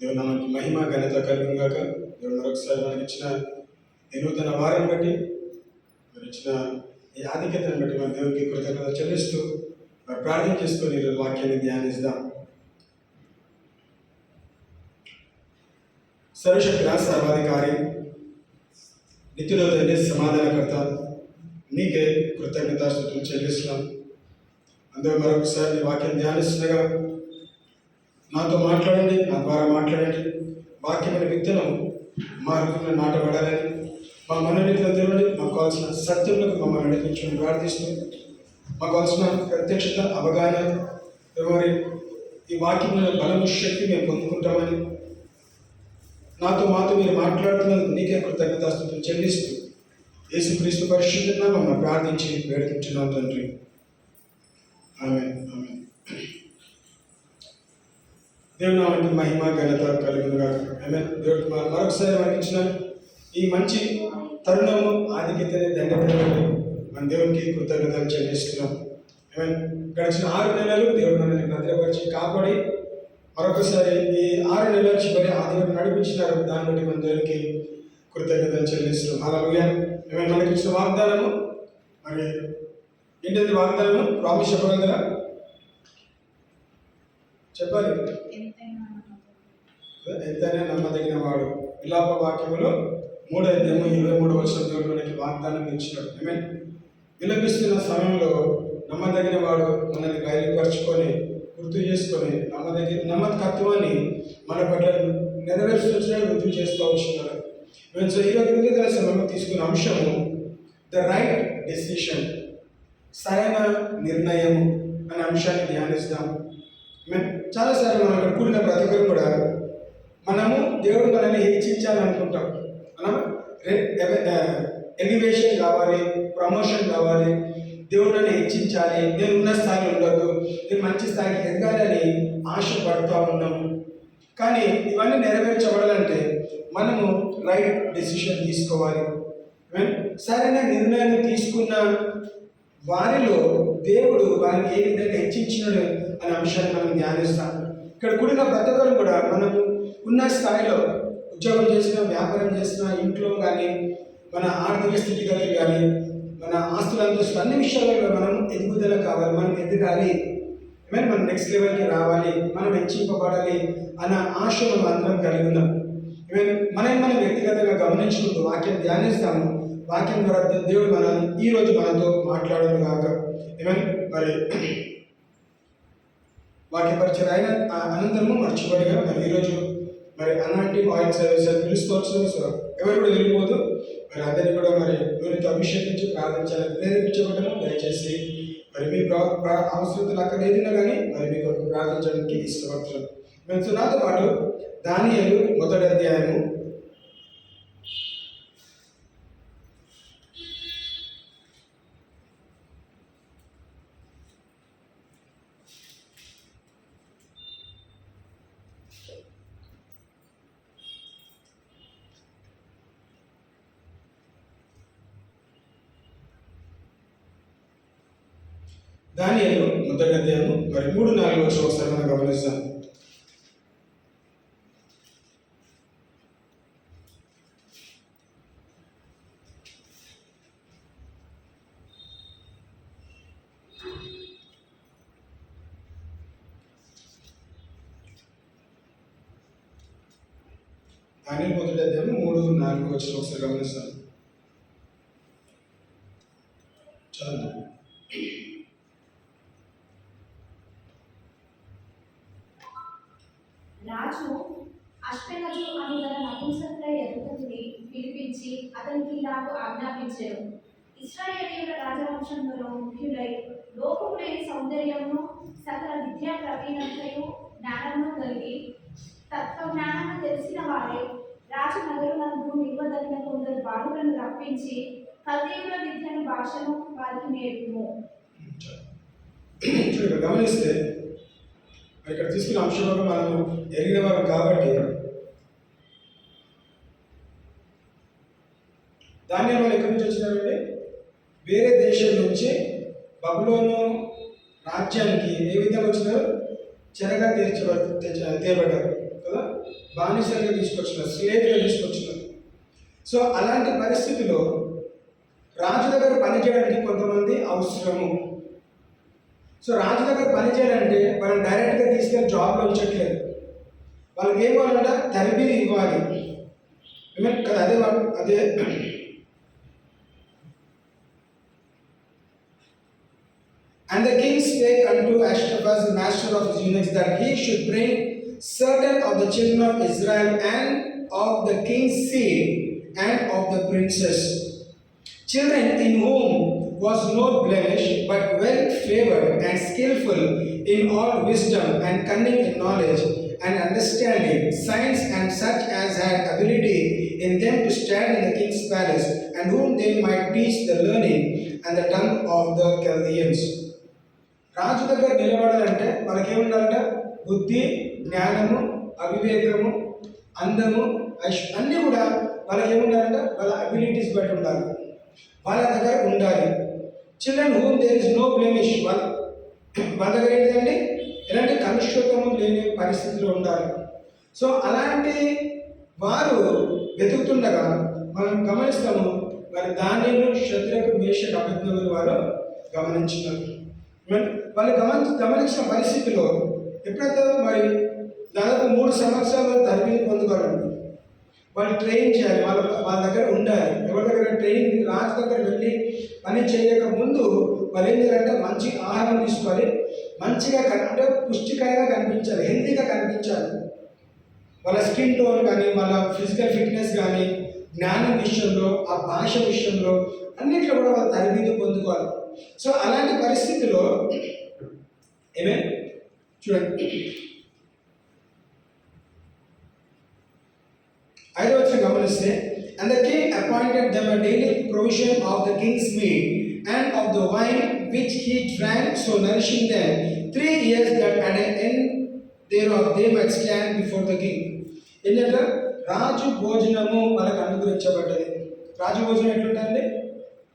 దేవుడు మనకి మహిమ ఘనత కలుగును గాక. దేవుడు మరొకసారి మనకి ఇచ్చిన ఈ నూతన వారం బట్టి, మరి ఇచ్చిన ఈ ఆధిక్యతను బట్టి మన దేవునికి కృతజ్ఞత చెల్లిస్తూ మరి ప్రార్థన చేసుకొని ఈరోజు వాక్యాన్ని ధ్యానిస్తాం. సర్వశక్తిగా సర్వాధికారి నిత్యులో తండ్రి సమాధానకర్త నీకే కృతజ్ఞతాస్తుతులు చెల్లిస్తున్నాం. అందులో మరొకసారి వాక్యం ధ్యానిస్తుండగా నాతో మాట్లాడండి, నా ద్వారా మాట్లాడండి. వాక్యమైన విత్తనం మా హృదయంలో నాటబడాలని, మా మనోనిలో తెరవండి. మాకు కావాల్సిన సత్యములకు మమ్మల్ని నడిపించమని ప్రార్థిస్తూ, మాకు కావాల్సిన ప్రత్యక్షత అవగాహన మరి ఈ వాక్యమైన బలము శక్తి మేము పొందుకుంటామని మాతో మీరు మాట్లాడుతున్నందుకు నీకే కృతజ్ఞతాస్తుతులు చెల్లిస్తూ యేసుక్రీస్తు పరిశుద్ధ నామమున ప్రార్థించి వేడుకుంటున్నాం తండ్రి. ఆమేన్. ఆమేన్. దేవుని నామానికి మహిమ ఘనత కలుగును గాక. ఆమేన్. దేవుడు మరొకసారి మనకి ఇచ్చిన ఈ మంచి తరుణము ఆధిక్యతని ధన్యతని మన దేవునికి కృతజ్ఞతలు చెల్లిస్తున్నాం. ఆమేన్. గడిచిన 6 నెలలు దేవుడు మనల్ని భద్రపరిచి కాపాడి మరొకసారి ఈ 6 నెలల చివరి ఆదివారం నడిపించినారు. దాన్ని బట్టి మన దేవునికి కృతజ్ఞతలు చెల్లిస్తున్నాం. హల్లెలూయా. ఆమేన్. మనకి ఇచ్చిన వాగ్దానము మరి ఏంటంటే వాగ్దానము ప్రామిస్ చెప్పగలరా? చెప్పాలి. ఎంతైనా నమ్మదగిన వాడు. విలాప వాక్యములో 3:23 దేవుడు మనకి వాగ్దానం ఇచ్చినాడు. ఆమేన్. విలపిస్తున్న సమయంలో నమ్మదగిన వాడు మనల్ని బయలుపరుచుకొని గుర్తు చేసుకొని నమ్మకత్వాన్ని మన పట్ల నెరవేర్చుకుని రుజువు చేస్తూ వచ్చినారు. సో ఈరోజు విడుదల సమయంలో తీసుకున్న అంశము ద రైట్ డెసిషన్, సరైన నిర్ణయం అనే అంశాన్ని ధ్యానిస్తాం. చాలాసార్లు మనం అక్కడ కూడిన ప్రతి ఒక్కరు కూడా మనము దేవుడు మనల్ని హెచ్చించాలనుకుంటాం. మనం ఎలివేషన్ కావాలి, ప్రమోషన్ కావాలి, దేవుడు నన్ను హెచ్చించాలి, నేను ఉన్న స్థాయిలో ఉండదు, నేను మంచి స్థాయికి ఎదగాలని ఆశపడుతూ ఉన్నాము. కానీ ఇవన్నీ నెరవేర్చబడాలంటే మనము రైట్ డెసిషన్ తీసుకోవాలి. సరైన నిర్ణయాన్ని తీసుకున్న వారిలో దేవుడు వారిని ఏ విధంగా హెచ్చించినాడు అనే అంశాన్ని మనం ధ్యానిస్తాం. ఇక్కడ కూడిన ప్రతి ఒక్కరు కూడా మనము ఉన్న స్థాయిలో ఉద్యోగం చేసినా, వ్యాపారం చేసినా, ఇంట్లో కానీ, మన ఆర్థిక స్థితిగతులు కానీ, మన ఆస్తులంతో అన్ని విషయాలలో మనం ఎదుగుదల కావాలి, మనం ఎదగాలి, మనం నెక్స్ట్ లెవెల్కి రావాలి, మనం హెచ్చింపబడాలి అన్న ఆశ మనం అందరం కలిగి ఉన్నాం. మనం వ్యక్తిగతంగా గమనించుకుంటూ వాక్యం ధ్యానిస్తాము. వాక్యం ద్వారా దేవుడు ఈరోజు మనతో మాట్లాడను కాక. మరి వాక్య పరిచయం అయిన అనంతరము మర్చిపోయిగా మరి ఈరోజు మరి అలాంటి ఆయిల్ సర్వీస్ అని పిలుచుకోవచ్చు. సో ఎవరు కూడా వెళ్ళిపోదు. మరి అందరినీ కూడా మరి నూనెతో అభిషేకించి ప్రార్థించాలని ప్రేరేపించబడము. దయచేసి మరి మీ అవసరతలు అక్కడ ఏదైనా కానీ మరి మీ కొరకు ప్రార్థించడానికి ఇష్టపడుతున్నాను. మేము నాతో పాటు దానియేలు 1వ అధ్యాయము 1వ అధ్యాయము మరి 3-4 వర్షాలు ఒకసారి మనం గమనిస్తాం. దానియేలు 1వ అధ్యాయము 3-4 వర్షాలు ఒకసారి గమనిస్తాం. చదువు. రాజు అష్పెనజు అను గల నపుంసకుల ఎదుటని పిలిపించి అతనికి ఇలాగ ఆజ్ఞాపించెను. ఇశ్రాయేలీయుల రాజవంశంలో ముఖ్యులై లోకము లేని సౌందర్యమును, సకల విద్యా ప్రవీణతయు, జ్ఞానమును కలిగి తత్వజ్ఞానము తెలిసిన వారే రాజు నగరునందు నిల్వదగిన కొందరు బాలులను రప్పించి కల్దీయుల విద్యను భాషను వారికి నేర్పుము. గమనిస్తే ఇక్కడ తీసుకున్న అంశంలో మనము ఎరిగిన వారు కాబట్టి దాన్ని మనం ఎక్కడి నుంచి వచ్చినారంటే వేరే దేశం నుంచి బబులోను రాజ్యానికి ఏ విధంగా వచ్చినారు? చెరగా తేబడ్డారు కదా, బానిసలుగా తీసుకొచ్చినారు, స్లేవ్గా తీసుకొచ్చినారు. సో అలాంటి పరిస్థితిలో రాజు దగ్గర పనిచేయడానికి కొంతమంది అవసరము. సో రాజు దగ్గర పనిచేయాలంటే మనం డైరెక్ట్గా తీసుకెళ్ళి జాబ్లో ఉంచట్లేదు, వాళ్ళకి ఏం కావాలంటే తరబీదు ఇవ్వాలి కదా. అదే And the king spake unto Ashpenaz, the master of his eunuchs, that he should bring certain of the children of Israel and of the king's seed and of the princes, children in whom was no blemish, but well favored and skillful in all wisdom and cunning in knowledge and understanding, science, and such as had ability in them to stand in the king's palace, and whom they might teach the learning and the tongue of the Chaldeans. రాజు దగ్గర నిలబడాలంటే మనకేముండాలంటే బుద్ధి, జ్ఞానము, అవివేకము, అందము, అన్నీ కూడా వాళ్ళకి ఏముండాలంటే వాళ్ళ abilities బట్టి ఉండాలి, వాళ్ళ దగ్గర ఉండాలి. Children whom there is no blemish, వాళ్ళ దగ్గర ఏంటంటే ఎలాంటి కలుషితము లేని పరిస్థితిలో ఉండాలి. సో అలాంటి వారు వెతుకుతుండగా మనం గమనిస్తాము, మరి దానిలో శత్రుకు మేషకు అభిజ్ఞులు వారు గమనించినారు. వాళ్ళు గమనించిన పరిస్థితిలో ఎప్పుడైతే మరి దాదాపు 3 సంవత్సరాలు తరబిది పొందుకోవాలండి, వాళ్ళు ట్రైన్ చేయాలి, వాళ్ళ దగ్గర ఉండాలి. ఎవరి దగ్గర ట్రైనింగ్, రాజు దగ్గర వెళ్ళి పని చేయక ముందు వాళ్ళు ఏం చేయాలంటే మంచి ఆహారం తీసుకోవాలి, మంచిగా అంటే పుష్టికరంగా కనిపించాలి, హెల్తీగా కనిపించాలి. వాళ్ళ స్కిన్ టోన్ కానీ, వాళ్ళ ఫిజికల్ ఫిట్నెస్ కానీ, జ్ఞానం విషయంలో, ఆ భాష విషయంలో అన్నింటిలో కూడా వాళ్ళు తరబిది పొందుకోవాలి. సో అలాంటి పరిస్థితిలో ఏమే చూడండి 5వ వచనం గమనిస్తే, and the king appointed them a daily provision of the king's meat and of the wine which he drank, so nourishing them 3 years, that at the end thereof they might stand before the king. ఏంటంటే రాజు భోజనము మనకు అనుగ్రహించబడ్డది. రాజు భోజనం ఎట్లుంటుంది?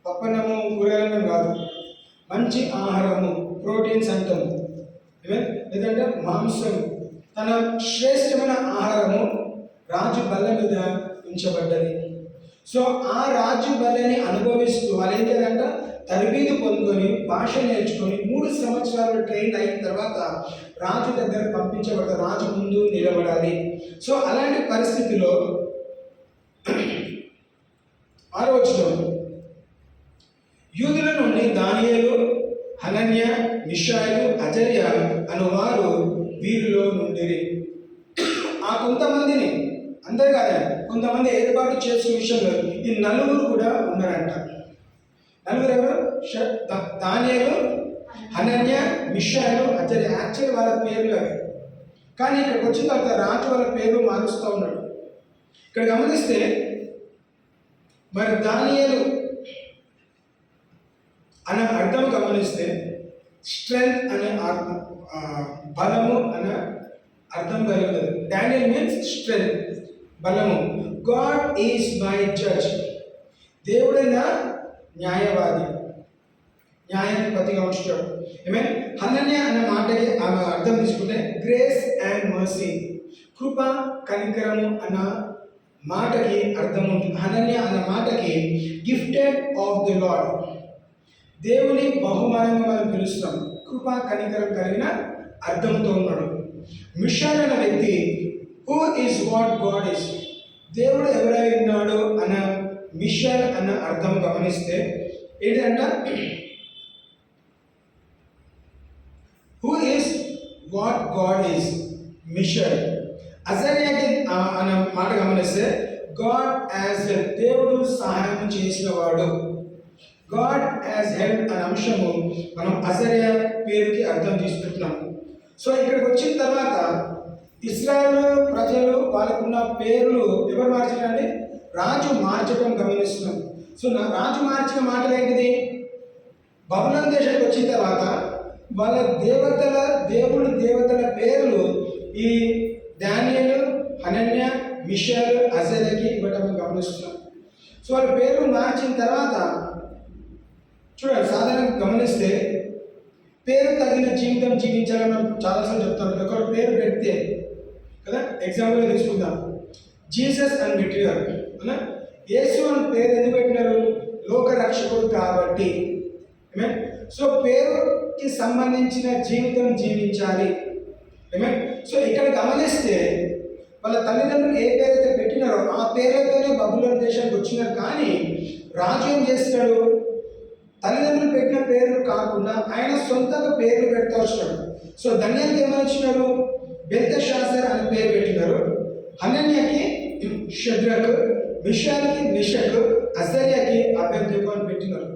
పప్పన్నము, కూరగాయలన్నం కాదు, మంచి ఆహారము, proteins అంటాము, లేదంటే మాంసం, తన శ్రేష్టమైన ఆహారము రాజు బల్ల మీద ఉంచబడ్డది. సో ఆ రాజు బల్లని అనుభవిస్తూ వాళ్ళు ఏం చేయాలంట, తరబీదు పొందుకొని, భాష నేర్చుకొని 3 సంవత్సరాలు ట్రైన్ అయిన తర్వాత రాజు దగ్గర పంపించబడతారు, రాజు ముందు నిలబడాలి. సో అలాంటి పరిస్థితిలో 6వ వచనం, యూదుల నుండి దానియేలు, హనన్య, మిషాయలు, అజర్య అనువారు వీరిలో నుండిరి. ఆ కొంతమందిని, అందరు కాదండి, కొంతమంది ఏర్పాటు చేసే విషయంలో ఈ 4 కూడా ఉన్నారంట. 4 ఎవరు? దానియేలు, హనన్య, మిషాయలు, అజర్య. యాక్చువల్లీ వాళ్ళ పేర్లు అవి, కానీ ఇక్కడికి వచ్చిన తర్వాత రాజు వాళ్ళ పేర్లు మారుస్తూ ఉన్నాడు. ఇక్కడ గమనిస్తే మరి దానియేలు అనే అర్థం గమనిస్తే స్ట్రెంగ్త్ అనే బలము అనే అర్థం కలిగి. డానియల్ మీన్స్ స్ట్రెంగ్త్, బలము. గాడ్ ఈజ్ మై జడ్జ్, దేవుడైన న్యాయవాది, న్యాయాధిపతిగా ఉంచుతాడు. ఏమే హనన్య అనే మాటకి ఆమె అర్థం తీసుకుంటే గ్రేస్ అండ్ మర్సీ, కృప, కనికరము అన్న మాటకి అర్థం ఉంటుంది. హనన్య అన్న మాటకి గిఫ్టెడ్ ఆఫ్ ది లార్డ్, దేవుని బహుమానంగా మనం పిలుస్తాం. కృప, కనికరం కలిగిన అర్థంతో ఉన్నాడు. మిషాల్ అనే వ్యక్తి who is what God is, దేవుడు ఎవరై ఉన్నాడు అన్న మిషాల్ అన్న అర్థం గమనిస్తే ఏంటంట, who is what God is Mishael. అజర్యాకి అన్న మాట గమనిస్తే గాడ్ యాజ్ హెల్ప్, దేవుడు సహాయం చేసిన వాడు. గాడ్ యాజ్ హెల్ప్ అనే అంశము మనం అజర్యా పేరుకి అర్థం తీసుకుంటున్నాం. సో ఇక్కడికి వచ్చిన తర్వాత ఇశ్రాయేలు ప్రజలు వాళ్ళకున్న పేర్లు ఎవరు మార్చారండి? రాజు మార్చడం గమనిస్తున్నాం. సో రాజు మార్చిన మాటలు ఏంటిది? బబులోను దేశానికి వచ్చిన తర్వాత వాళ్ళ దేవుడి దేవతల పేర్లు ఈ దానియేలు, హనన్య, మిషాల్, అజర్యాకి ఇవ్వటం గమనిస్తున్నాం. సో వాళ్ళ పేర్లు మార్చిన తర్వాత చూడండి, సాధారణంగా గమనిస్తే పేరు తగిన జీవితం జీవించాలని మనం చాలాసార్లు చెప్తాం. ఒకరు పేరు పెడితే కదా, ఎగ్జాంపుల్గా తీసుకుందాం, జీసస్ అని పెట్టినారు కదా. యేసు అని పేరు ఎందుకు పెట్టినారు? లోక రక్షకుడు కాబట్టి. సో పేరుకి సంబంధించిన జీవితం జీవించాలి. సో ఇక్కడ గమనిస్తే వాళ్ళ తల్లిదండ్రులు ఏ పేరైతే పెట్టినారో ఆ పేరుతోనే బబులోను దేశానికి వచ్చినారు. కానీ రాజు ఏం చేస్తాడు? తల్లిదండ్రులు పెట్టిన పేర్లు కాకుండా ఆయన సొంతంగా పేర్లు పెడతా వచ్చాడు. సో దానియాలకి ఏమని ఇచ్చినారు? బెల్తెషాజర్ అని పేరు పెట్టినారు. హనన్యాకి షద్రకు, మిషాల్కి మిషక్, అజర్యాకి అబేద్నెగో అని పెట్టినారు.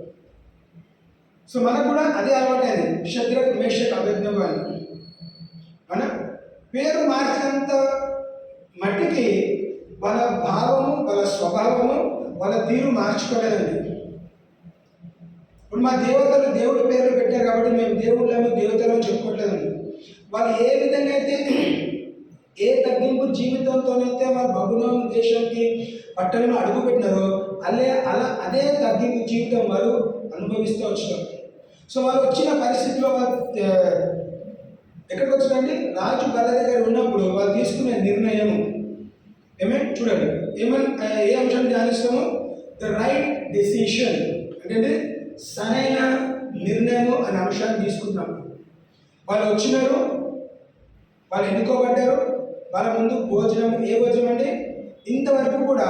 సో మనకు కూడా అదే అలవాటైంది, షద్రక్, మేషక్, అబేద్నెగో అని. మన పేరు మార్చినంత మట్టికి వాళ్ళ భావము, వాళ్ళ స్వభావము, వాళ్ళ తీరు మార్చుకోలేదండి. ఇప్పుడు మా దేవతలు దేవుడి పేర్లు పెట్టారు కాబట్టి మేము దేవుళ్ళము దేవతలను చెప్పుకోవట్లేదండి. వాళ్ళు ఏ విధంగా అయితే ఏ తగ్గింపు జీవితంతోనైతే వాళ్ళు బబులోను దేశానికి పట్టణంలో అడుగు పెట్టినారో అదే తగ్గింపు జీవితం వాళ్ళు అనుభవిస్తూ వచ్చినారు. సో వాళ్ళు వచ్చిన పరిస్థితిలో వాళ్ళు ఎక్కడికి వచ్చినారంటే రాజు బల్ల దగ్గర ఉన్నప్పుడు వాళ్ళు తీసుకునే నిర్ణయము చూడండి, ఏ అంశాన్ని ధ్యానిస్తామో ద రైట్ డెసిషన్ అంటే సరైన నిర్ణయము అనే అంశాన్ని తీసుకుంటున్నాం. వాళ్ళు వచ్చినారు, వాళ్ళు ఎన్నుకోబడ్డారు, వాళ్ళ ముందు భోజనం, ఏ భోజనం అంటే ఇంతవరకు కూడా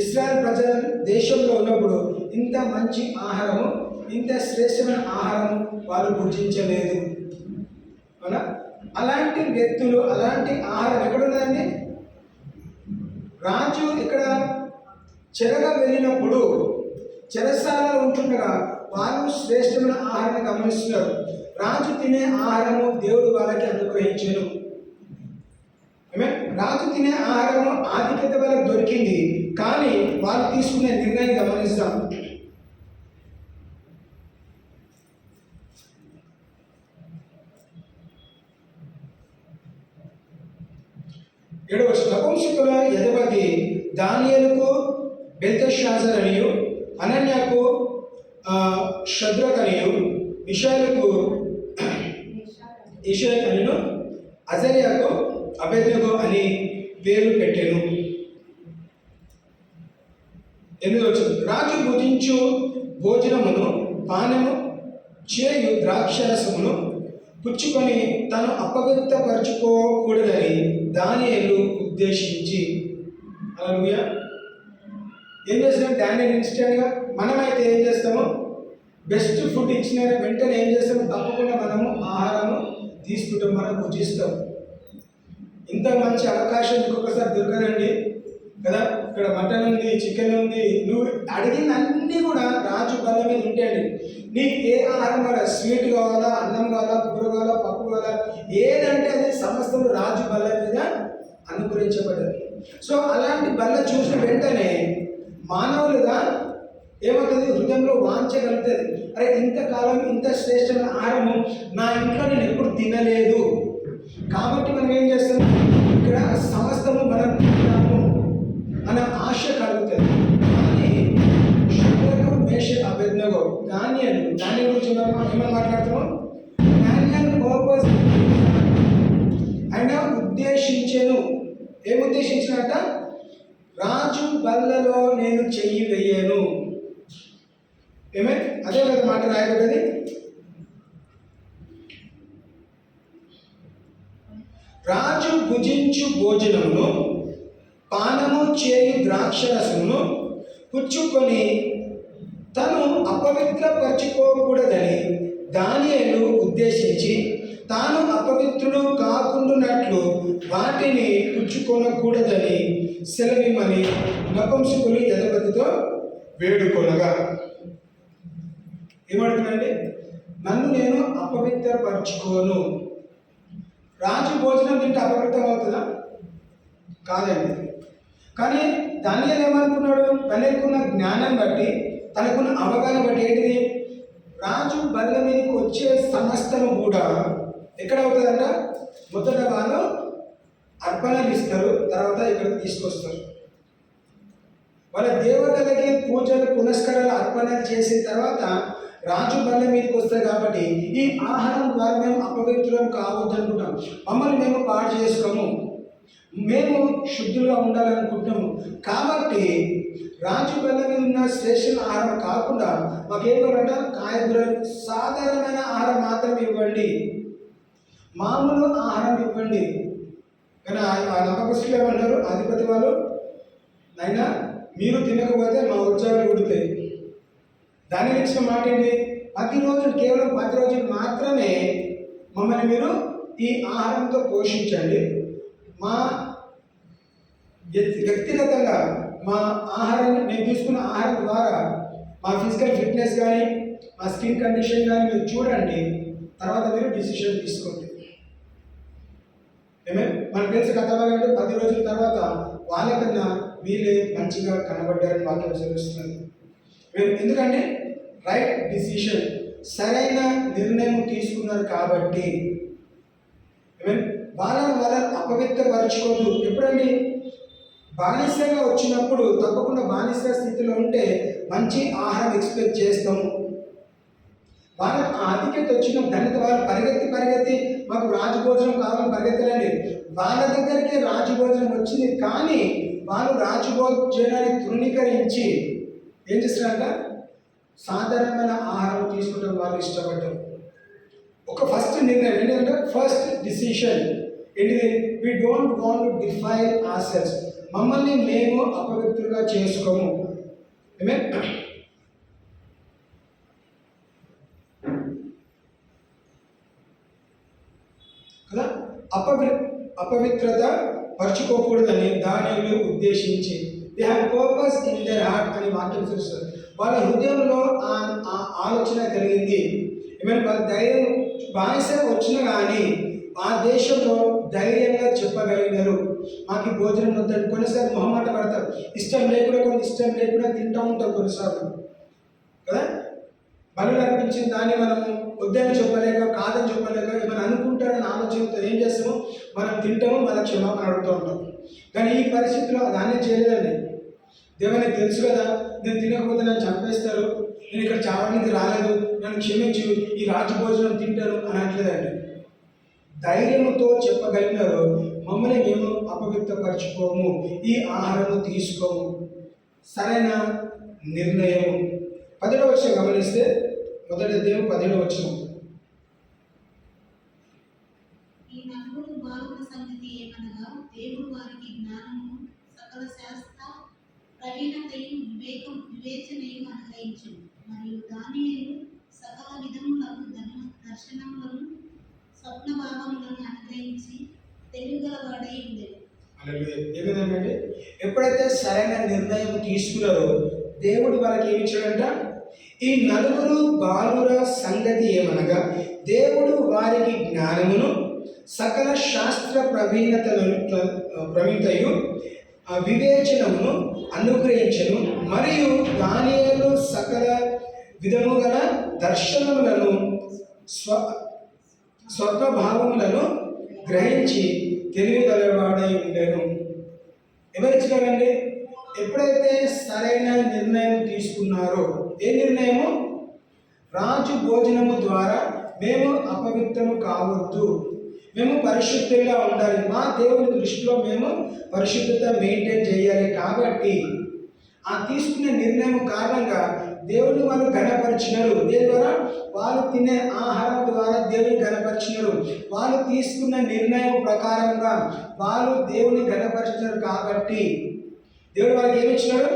ఇశ్రాయేల్ ప్రజల దేశంలో ఉన్నప్పుడు ఇంత మంచి ఆహారము, ఇంత శ్రేష్టమైన ఆహారం వాళ్ళు భుజించలేదు. అవునా? అలాంటి వ్యక్తులు, అలాంటి ఆహారం ఎక్కడున్నదండి? రాజు ఇక్కడ చెరగా వెళ్ళినప్పుడు చెరసాలలో ఉంటుండగా వాళ్ళు శ్రేష్టమైన ఆహారాన్ని గమనిస్తున్నారు. రాజు తినే ఆహారము దేవుడు వాళ్ళకి అనుగ్రహించను. రాజు తినే ఆహారము ఆధిక్యత వాళ్ళకి దొరికింది, కానీ వాళ్ళు తీసుకునే నిర్ణయం గమనిస్తాం. నపుంసకుల యజపతి దానియేలుకు బెల్తెషాజర్ అనియు, హనన్యాకు షద్రక్ అనియు, మిషాలుకు ఇషాక్ అనియు, అజర్యాకు అబేద్నెగో అని పేరు పెట్టెను. ఎందుకు వచ్చింది? రాజు భుజించు భోజనమును పానము చేయు ద్రాక్షరసమును పుచ్చుకొని తను అపవిత్రపరచుకోకూడదని దానియేలు ఉద్దేశించి. హల్లెలూయా. ఏం చేస్తాం? దానియేలు ఇన్స్టెంట్గా మనమైతే ఏం చేస్తాము? బెస్ట్ ఫుడ్ ఇచ్చిన వెంటనే ఏం చేస్తాము? తప్పకుండా మనము ఆహారము తీసుకుంటాం, మనం భుజిస్తాం. ఇంత మంచి అవకాశం ఇంకొకసారి దొరకదండి కదా. ఇక్కడ మటన్ ఉంది, చికెన్ ఉంది, నువ్వు అడిగిన అన్నీ కూడా రాజు బల్ల మీద ఉంటాయండి. నీకు ఏ ఆహారం కావాలా? స్వీట్ కావాలా, అన్నం కావాలా, కూర కావాలా, పప్పు కావాలా, ఏదంటే అది సమస్తం రాజు బల్ల మీద అనుగ్రహించబడ్డది. సో అలాంటి బల్ల చూసిన వెంటనే మానవులుగా ఏమవుతుంది? హృదయంలో వాంచగలుగుతుంది. అరే, ఇంతకాలం ఇంత శ్రేష్టమైన ఆహారము నా ఇంట్లో నేను ఎప్పుడు తినలేదు, కాబట్టి మనం ఏం చేస్తాం? ఇక్కడ సమస్తము మనం తింటాము అన్న ఆశ కలుగుతుంది. కానీ షద్రకు, మేషక్, అబేద్నెగో దాని గురించి ఏమని మాట్లాడుతున్నాం? దానియేలు పర్పస్ ఆయన ఉద్దేశించెను. ఏం ఉద్దేశించినట్ట? రాజు బల్లలో నేను చెయ్యి వెయ్యను. అదే కదా మాట రాయబడ్డది. రాజు భుజించు భోజనమును పానము చేయు ద్రాక్షరసమును పుచ్చుకొని తను అపవిత్రపరచుకోకూడదని దానియేలు ఉద్దేశించి తాను అపవిత్రుడు కాకుండానట్లు వాటిని పుచ్చుకొనకూడదని సెలవిమ్మని నపుంసకులు యజపతితో వేడుకొనగా. ఏమడుగుతుందండి? నన్ను నేను అపవిత్రపరచుకోను. రాజు భోజనం తింటే అపవిత్రం అవుతుందా? కాదండి. కానీ దానియేలు ఏమనుకున్నాడు? తనకున్న జ్ఞానం బట్టి, తనకున్న అవగాహన బట్టి ఏంటిది? రాజు బల్ల మీదకి వచ్చే సమస్తము కూడా ఎక్కడ అవుతుందంట? మొదట వాళ్ళు అర్పణలు ఇస్తారు, తర్వాత ఇక్కడికి తీసుకొస్తారు. వాళ్ళ దేవతలకి పూజలు పునస్కారాలు అర్పణలు చేసిన తర్వాత రాజు బండ మీదకి వస్తాయి కాబట్టి ఈ ఆహారం ద్వారా మేము అపవిత్రులం కావద్దు అనుకుంటాం. మమ్మల్ని మేము పాడు చేసుకోము, మేము శుద్ధులుగా ఉండాలనుకుంటున్నాము. కాబట్టి రాజు బండ మీద ఉన్న స్పెషల్ ఆహారం కాకుండా మాకేమంట కాయగూరలు సాధారణమైన ఆహారం మాత్రం ఇవ్వండి, మామూలు ఆహారం ఇవ్వండి. కానీ ఆ నమ్మకస్తులు ఏమన్నారు, అధిపతి వాళ్ళు, అయినా మీరు తినకపోతే మా ఉద్యోగాలు ఊడిపోయి. దానికి ఇచ్చిన మాట ఏంటి, 10 రోజులు, కేవలం 10 రోజులు మాత్రమే మమ్మల్ని మీరు ఈ ఆహారంతో పోషించండి. మా వ్యక్తిగతంగా మా ఆహారం, మేము తీసుకున్న ఆహారం ద్వారా మా ఫిజికల్ ఫిట్నెస్ కానీ మా స్కిన్ కండిషన్ కానీ మీరు చూడండి, తర్వాత మీరు డిసిషన్ తీసుకోండి. మనకు తెలిసి కథలాగంటే 10 రోజుల తర్వాత వాళ్ళకన్నా వీళ్ళే మంచిగా కనబడ్డారని వాక్యం తెలుస్తుంది. ఎందుకంటే రైట్ డిసిషన్, సరైన నిర్ణయం తీసుకున్నారు కాబట్టి వాళ్ళని అపవిత్రపరచుకోవద్దు. ఎప్పుడండి బానిసగా వచ్చినప్పుడు తప్పకుండా బానిస స్థితిలో ఉంటే మంచి ఆహారం ఎక్స్పెక్ట్ చేస్తాము. వాళ్ళకి ఆ ఆధిక్యత వచ్చిన ఘనత, వాళ్ళు పరిగెత్తి మాకు రాజభోజనం కావాలని పరిగెత్తలేండి. వాళ్ళ దగ్గరికి రాజభోజనం వచ్చింది, కానీ వాళ్ళు రాజభోజనాన్ని తృణీకరించి ఏం చేస్తారంట, సాధారణమైన ఆహారం తీసుకుంటాం వాళ్ళు ఇష్టపడ్డారు. ఒక ఫస్ట్ నిర్ణయం ఏంటంటే, ఫస్ట్ డిసిషన్ ఏంటిది, we don't want to defile our selves, మమ్మల్ని మేము అపవిత్రులుగా చేసుకోము. కదా, అపవిత్రత పరుచుకోకూడదని దానిని ఉద్దేశించి, they have purpose in their heart అని వాక్యం చూస్తారు. వాళ్ళ హృదయంలో ఆ ఆలోచన కలిగింది. వాళ్ళ ధైర్యం, బానిస వచ్చిన కానీ ఆ దేశంలో ధైర్యంగా చెప్పగలిగినారు, మాకు భోజనం వద్దని. కొన్నిసార్లు మొహమాట పడతారు, ఇష్టం లేకుండా తింటూ ఉంటారు కొన్నిసార్లు కదా. బలు అనిపించిన దాన్ని మనము వద్దని చెప్పలేక, కాదని చెప్పలేక, ఏమైనా అనుకుంటారని ఆలోచనతో ఏం చేస్తాము, మనం తింటాము, మన క్షమాపణ అడుగుతూ ఉంటాం. కానీ ఈ పరిస్థితిలో దాన్ని చేయలేదండి. దేవునికి తెలుసు కదా, నేను తినకపోతే నన్ను చంపేస్తారు, నేను ఇక్కడ చావడానికి రాలేదు, నన్ను క్షమించు, ఈ రాజభోజనం తింటారు అని అనట్లేదండి. ధైర్యంతో చెప్పగలిగినారు, మమ్మల్ని మేము అపవిత్రపరచుకోము, ఈ ఆహారము తీసుకోము. సరైన నిర్ణయం. 10వ వచనం గమనిస్తే, మొదటి అధ్యాయం 10వ వచనం. ఈ నలుగురు బాలుల సంగతి ఏమనగా, దేవుడు వారికి జ్ఞానము, సకల శాస్త్ర ప్రవీణతయు, వివేచనయు అనుగ్రహించును. మరియు దానియేలు సకల విధములకు దర్శనములను, స్వప్న భావములను అనుగ్రహించి తెలివిగలవాడై ఉండేది. ఏమిటంటే, ఎప్పుడైతే సరైన నిర్ణయం తీసుకున్నారో దేవుడు వాళ్ళకి ఏమి ఇచ్చాడంట, ఈ నలుగురు బాలుర సంగతి ఏమనగా, దేవుడు వారికి జ్ఞానమును, సకల శాస్త్ర ప్రవీణతయు, వివేచనమును అనుగ్రహించను. మరియు దానియేలు సకల విధముగల దర్శనములను, స్వప్నభావములను గ్రహించి తెలివిగలవాడై ఉండెను. ఎవరిచ్చినారండి? ఎప్పుడైతే సరైన నిర్ణయం తీసుకున్నారో, ఏ నిర్ణయము, రాజు భోజనము ద్వారా మేము అపవిత్రము కావద్దు, మేము పరిశుద్ధంగా ఉండాలి, మా దేవుని దృష్టిలో మేము పరిశుద్ధత మెయింటైన్ చేయాలి. కాబట్టి ఆ తీసుకునే నిర్ణయం కారణంగా దేవుని వాళ్ళు ఘనపరిచినారు. దేని ద్వారా? వాళ్ళు తినే ఆహారం ద్వారా దేవుని ఘనపరిచినారు. వాళ్ళు తీసుకున్న నిర్ణయం ప్రకారంగా వాళ్ళు దేవుని ఘనపరిచినారు. కాబట్టి దేవుడు వాళ్ళకి ఏమి ఇచ్చినాడు?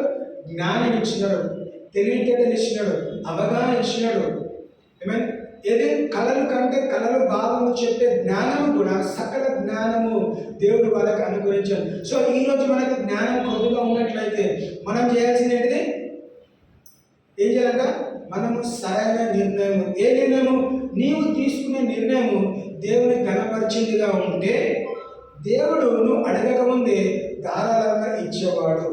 జ్ఞానం ఇచ్చినాడు, తెలివితేటలు ఇచ్చినాడు, అవగాహన ఇచ్చినాడు. ఏది కళలు కంటే కళలు భావము చెప్పే జ్ఞానము కూడా, సకల జ్ఞానము దేవుడు వాళ్ళకి అనుగ్రహించాడు. సో ఈరోజు మనకు జ్ఞానం కొద్దిగా ఉన్నట్లయితే మనం చేయాల్సింది ఏంటిది? ఏం చేయాలంట? మనము సరైన నిర్ణయము. ఏ నిర్ణయము? నీవు తీసుకునే నిర్ణయము దేవుని ఘనపరిచిందిగా ఉంటే దేవుడు నువ్వు అడగకముందే ధారాళంగా ఇచ్చేవాడు.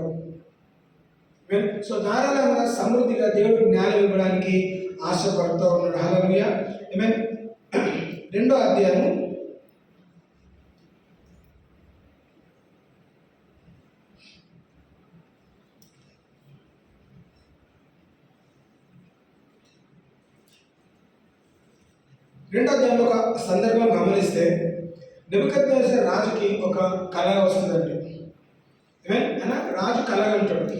సో ధారాళంగా సమృద్ధిగా దేవుడు జ్ఞానం ఇవ్వడానికి ఆశపడుతూ ఉన్నాడు. హల్లెలూయా. ఆమేన్. 2వ అధ్యాయము రెండో అధ్యాయంలో ఒక సందర్భం గమనిస్తే నెబుకద్నెజర్ రాజుకి ఒక కళ వస్తుందండి. అయినా రాజు కలగంటాడు.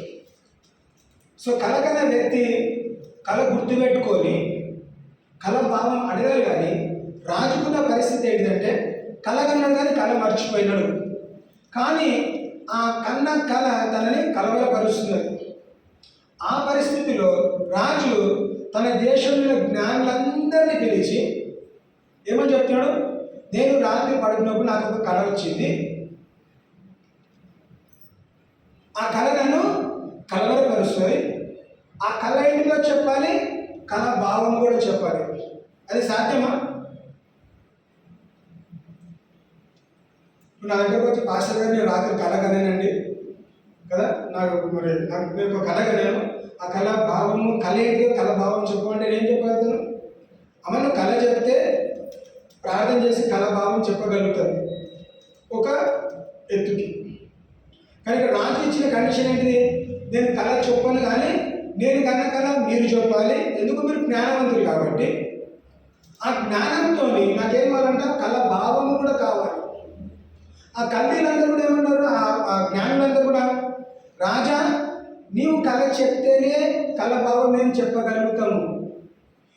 సో కలగన్న వ్యక్తి కళ గుర్తుపెట్టుకొని కళ భావం అడగాలి. కానీ రాజుకున్న పరిస్థితి ఏంటంటే కలగన్నాడు కానీ కళ మర్చిపోయినాడు. కానీ ఆ కన్న కళ తనని కలవరపరుస్తున్నది. ఆ పరిస్థితిలో రాజు తన దేశంలో జ్ఞానులందరినీ పిలిచి ఏమని చెప్తున్నాడు, నేను రాత్రి పడుకున్నప్పుడు నాకు ఒక కళ వచ్చింది, ఆ కళ నన్ను కలవరపరుస్తుంది. ఆ కళ ఏంటిదో చెప్పాలి, కళ భావం కూడా చెప్పాలి. అది సాధ్యమా? నా దగ్గరకు వచ్చి పాస్టర్ గారు నేను రాత్రి కళ కనేనండి కదా, నేను ఒక కళ కనాను, ఆ కళ భావము కళ ఏంటిదో కళ భావం చెప్పమంటే నేను చెప్పగలుగుతాను. అమ్మ నువ్వు కళ చెప్తే ప్రార్థన చేసి కళ భావం చెప్పగలుగుతాను ఒక ఎత్తుకి. కానీ ఇక్కడ రాజు ఇచ్చిన కండిషన్ ఏంటిది, నేను కళ చెప్పను కానీ నేను కన్న కళ మీరు చెప్పాలి. ఎందుకు? మీరు జ్ఞానవంతులు కాబట్టి. ఆ జ్ఞానంతో నాకేం కావాలంట, కళ భావము కూడా కావాలి. ఆ కల్దీలందరూ కూడా ఏమన్నారు, ఆ జ్ఞానులందరూ కూడా, రాజా నీవు కళ చెప్తేనే కళ భావం మేము చెప్పగలుగుతాము.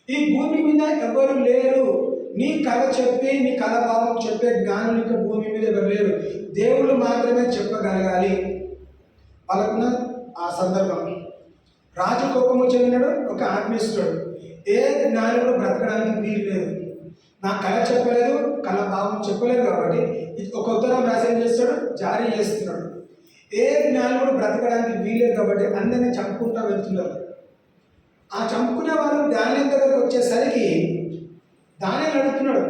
ఈ భూమి మీద ఎవరు లేరు, నీ కళ చెప్పి నీ కళ భావం చెప్పే జ్ఞానులు ఇక్కడ భూమి మీద ఎవరు లేరు, దేవుళ్ళు మాత్రమే చెప్పగలగాలి. వాళ్ళకున్న ఆ సందర్భం రాజు కోపము చెందినాడు, ఒక ఆత్మీయుడు. ఏ జ్ఞానుడు బ్రతకడానికి వీలు లేదు. నా కళ చెప్పలేదు, కళ భావం చెప్పలేదు కాబట్టి ఒక ఉత్తరం రాసేం చేస్తాడు, జారీ చేస్తున్నాడు. ఏ జ్ఞానుడు బ్రతకడానికి వీలేదు కాబట్టి అందరినీ చంపుకుంటూ వెళ్తున్నారు. ఆ చంపుకునే వారు దానియం దగ్గరకు వచ్చేసరికి దానియం అడుగుతున్నాడు,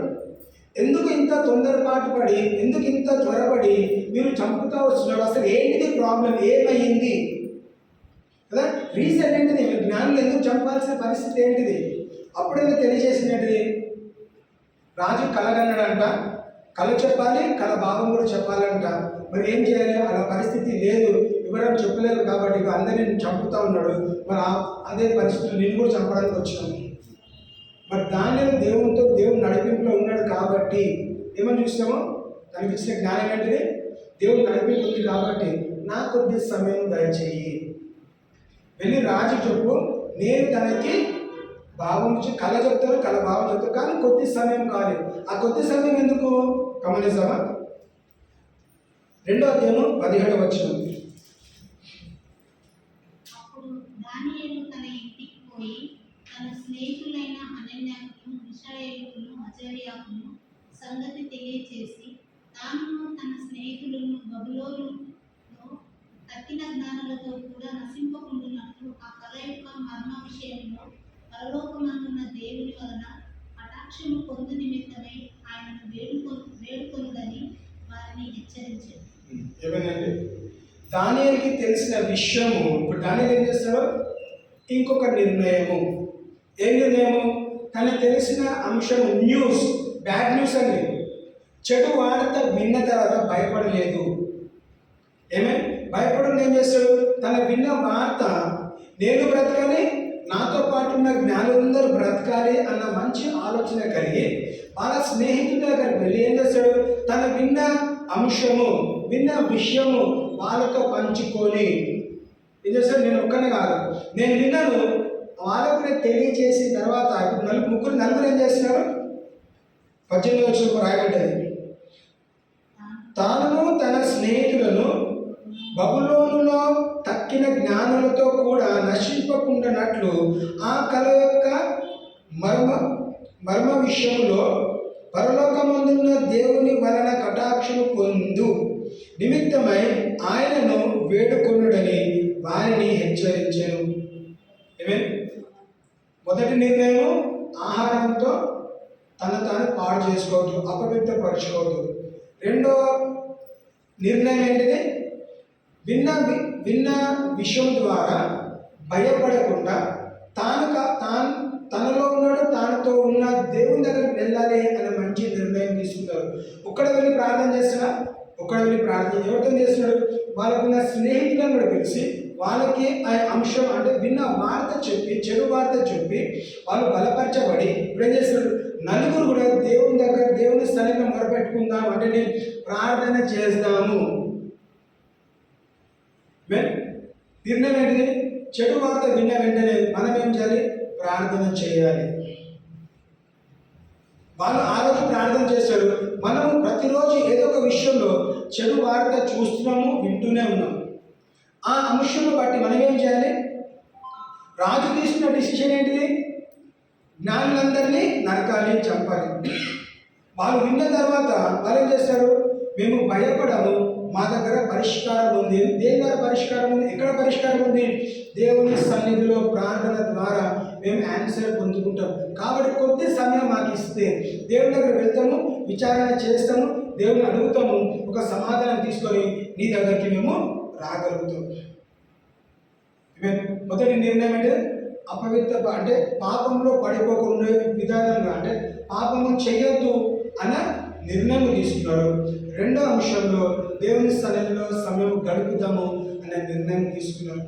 ఎందుకు ఇంత తొందరపాటు పడి, ఎందుకు ఇంత త్వరపడి మీరు చంపుతూ వస్తున్నారు, అసలు ఏంటిది ప్రాబ్లం, ఏమైంది కదా, రీజన్ ఏంటిది, జ్ఞానులు ఎందుకు చంపాల్సిన పరిస్థితి ఏంటిది? అప్పుడైనా తెలియజేసినది, రాజు కలగన్నాడంట, కళ చెప్పాలి, కళ భావం కూడా చెప్పాలంట. మరి ఏం చేయాలి? అలా పరిస్థితి లేదు, ఎవరైనా చెప్పలేరు కాబట్టి అందరినీ చంపుతూ ఉన్నాడు. మరి అదే పరిస్థితులు నేను కూడా చంపడానికి వచ్చినాము. మరి దానిలో దేవుని నడిపింపులో ఉన్నాడు కాబట్టి ఏమని చూసినామో, తనకి ఇచ్చిన జ్ఞానం ఏంటిది, దేవుని నడిపింపు ఉంది కాబట్టి నా కొద్ది సమయం దయచేయి, వెళ్ళి రాజు చెప్పు, నేను తనకి భావం కళ చెప్తాను, కళ భావం చెప్తాను, కానీ కొద్ది సమయం కాలేదు. ఆ కొద్ది సమయం ఎందుకు గమనిస్తామా? 2వ అధ్యాయం 17వ వచనం. అప్పుడు దానియేలు తన ఇంటికి పోయి తన స్నేహితులైన హనన్యాకును, మిషాయేలును, అజర్యాకును సంగతి తెలియచేసి, తాను తన స్నేహితులను బబులోనులో తక్కిన జ్ఞానులతో కూడా నశింపకుండునట్లు ఆ కళ యొక్క మర్మ విషయంలో పరలోకమందున్న దేవుని వలన కటాక్షము పొందు నిమిత్తమై ఆయనను వేడుకొనుదని వారిని హెచ్చరించారు. ఏమైందండి? దానియేలుకి తెలిసిన విషయము, ఇప్పుడు దానియేలు ఏం చేస్తాడు, ఇంకొక నిర్ణయము. ఏ నిర్ణయము? తనకు తెలిసిన అంశం న్యూస్, బ్యాడ్ న్యూస్ అండి, చెడు వార్త విన్న తర్వాత భయపడలేదు. భయపడడం ఏం చేస్తాడు, తన విన్న వార్త నేను బ్రతకాలి, నాతో పాటు ఉన్న జ్ఞానులందరూ బ్రతకాలి అన్న మంచి ఆలోచన కలిగి వాళ్ళ స్నేహితుల దగ్గరికి వెళ్ళి ఏం చేస్తాడు, తన విన్న అంశము, విన్న విషయము వాళ్ళతో పంచుకొని ఏం చేస్తాడు, నేను ఒక్కనే కాదు, నేను విన్నాను వాళ్ళకు తెలియజేసిన తర్వాత ఇప్పుడు నలుగురు ఏం చేస్తున్నారు, 18వ వచనంలో రాయబడ్డది, తాను తన స్నేహితులను బబులోనులో తక్కిన జ్ఞానులతో కూడా నశింపకుండానట్లు ఆ కళ యొక్క మర్మ విషయంలో పరలోకమందున్న దేవుని వలన కటాక్షము పొందు నిమిత్తమై ఆయనను వేడుకొనుడని వారిని హెచ్చరించాను. మొదటి నిర్ణయం, ఆహారంతో తాను పాడు చేసుకోవద్దు, అపవిత్రపరచుకోవద్దు. రెండో నిర్ణయం ఏంటిది, విన్న విషయం ద్వారా భయపడకుండా తనలో ఉన్నాడు, తానుతో ఉన్న దేవుని దగ్గరికి వెళ్ళాలి అనే మంచి నిర్ణయం తీసుకుంటారు. ఒక్కడ వెళ్ళి ప్రార్థన చేస్తున్నా, ఎవరితో చేస్తున్నాడు, వాళ్ళకున్న స్నేహితులను కూడా పిలిచి వాళ్ళకి ఆ అంశం అంటే విన్న వార్త చెప్పి, చెడు వార్త చెప్పి వాళ్ళు బలపరచబడి ఇప్పుడు ఏం చేస్తున్నాడు, నలుగురు కూడా దేవుని దగ్గర దేవుని స్థలంలో మొరపెట్టుకుందాం అంటే నేను ప్రార్థన చేస్తాము. నిర్ణయం ఏంటిది? చెడు వార్త విన్న వెంటనే మనం ఏం చేయాలి? ప్రార్థన చేయాలి. వాళ్ళు ఆ రోజు ప్రార్థన చేశారు. మనము ప్రతిరోజు ఏదో ఒక విషయంలో చెడు వార్త చూస్తున్నాము, వింటూనే ఉన్నాము. ఆ అంశంను బట్టి మనం ఏం చేయాలి? రాజు తీసుకున్న డిసిషన్ ఏంటిది? జ్ఞానులందరినీ నరకాలి, చంపాలి. వాళ్ళు విన్న తర్వాత వాళ్ళు ఏం చేస్తారు? మేము భయపడము, మా దగ్గర పరిష్కారం ఉంది. దేని ద్వారా పరిష్కారం ఉంది? ఎక్కడ పరిష్కారం ఉంది? దేవుని సన్నిధిలో ప్రార్థన ద్వారా మేము ఆన్సర్ పొందుకుంటాం. కాబట్టి కొద్ది సమయం మాకు ఇస్తే దేవుని దగ్గర వెళ్తాము, విచారణ చేస్తాము, దేవుని అడుగుతాము, ఒక సమాధానం తీసుకొని నీ దగ్గరికి మేము రాగలుగుతాం. మొదటి నిర్ణయం అంటే అపవిత్ర అంటే పాపంలో పడిపోకుండా విధానంగా అంటే పాపము చేయొద్దు అన్న నిర్ణయం తీసుకున్నారు. రెండో అంశంలో దేవుని సన్నిధిలో సమయం గడుపుతాము అనే నిర్ణయం తీసుకున్నాం.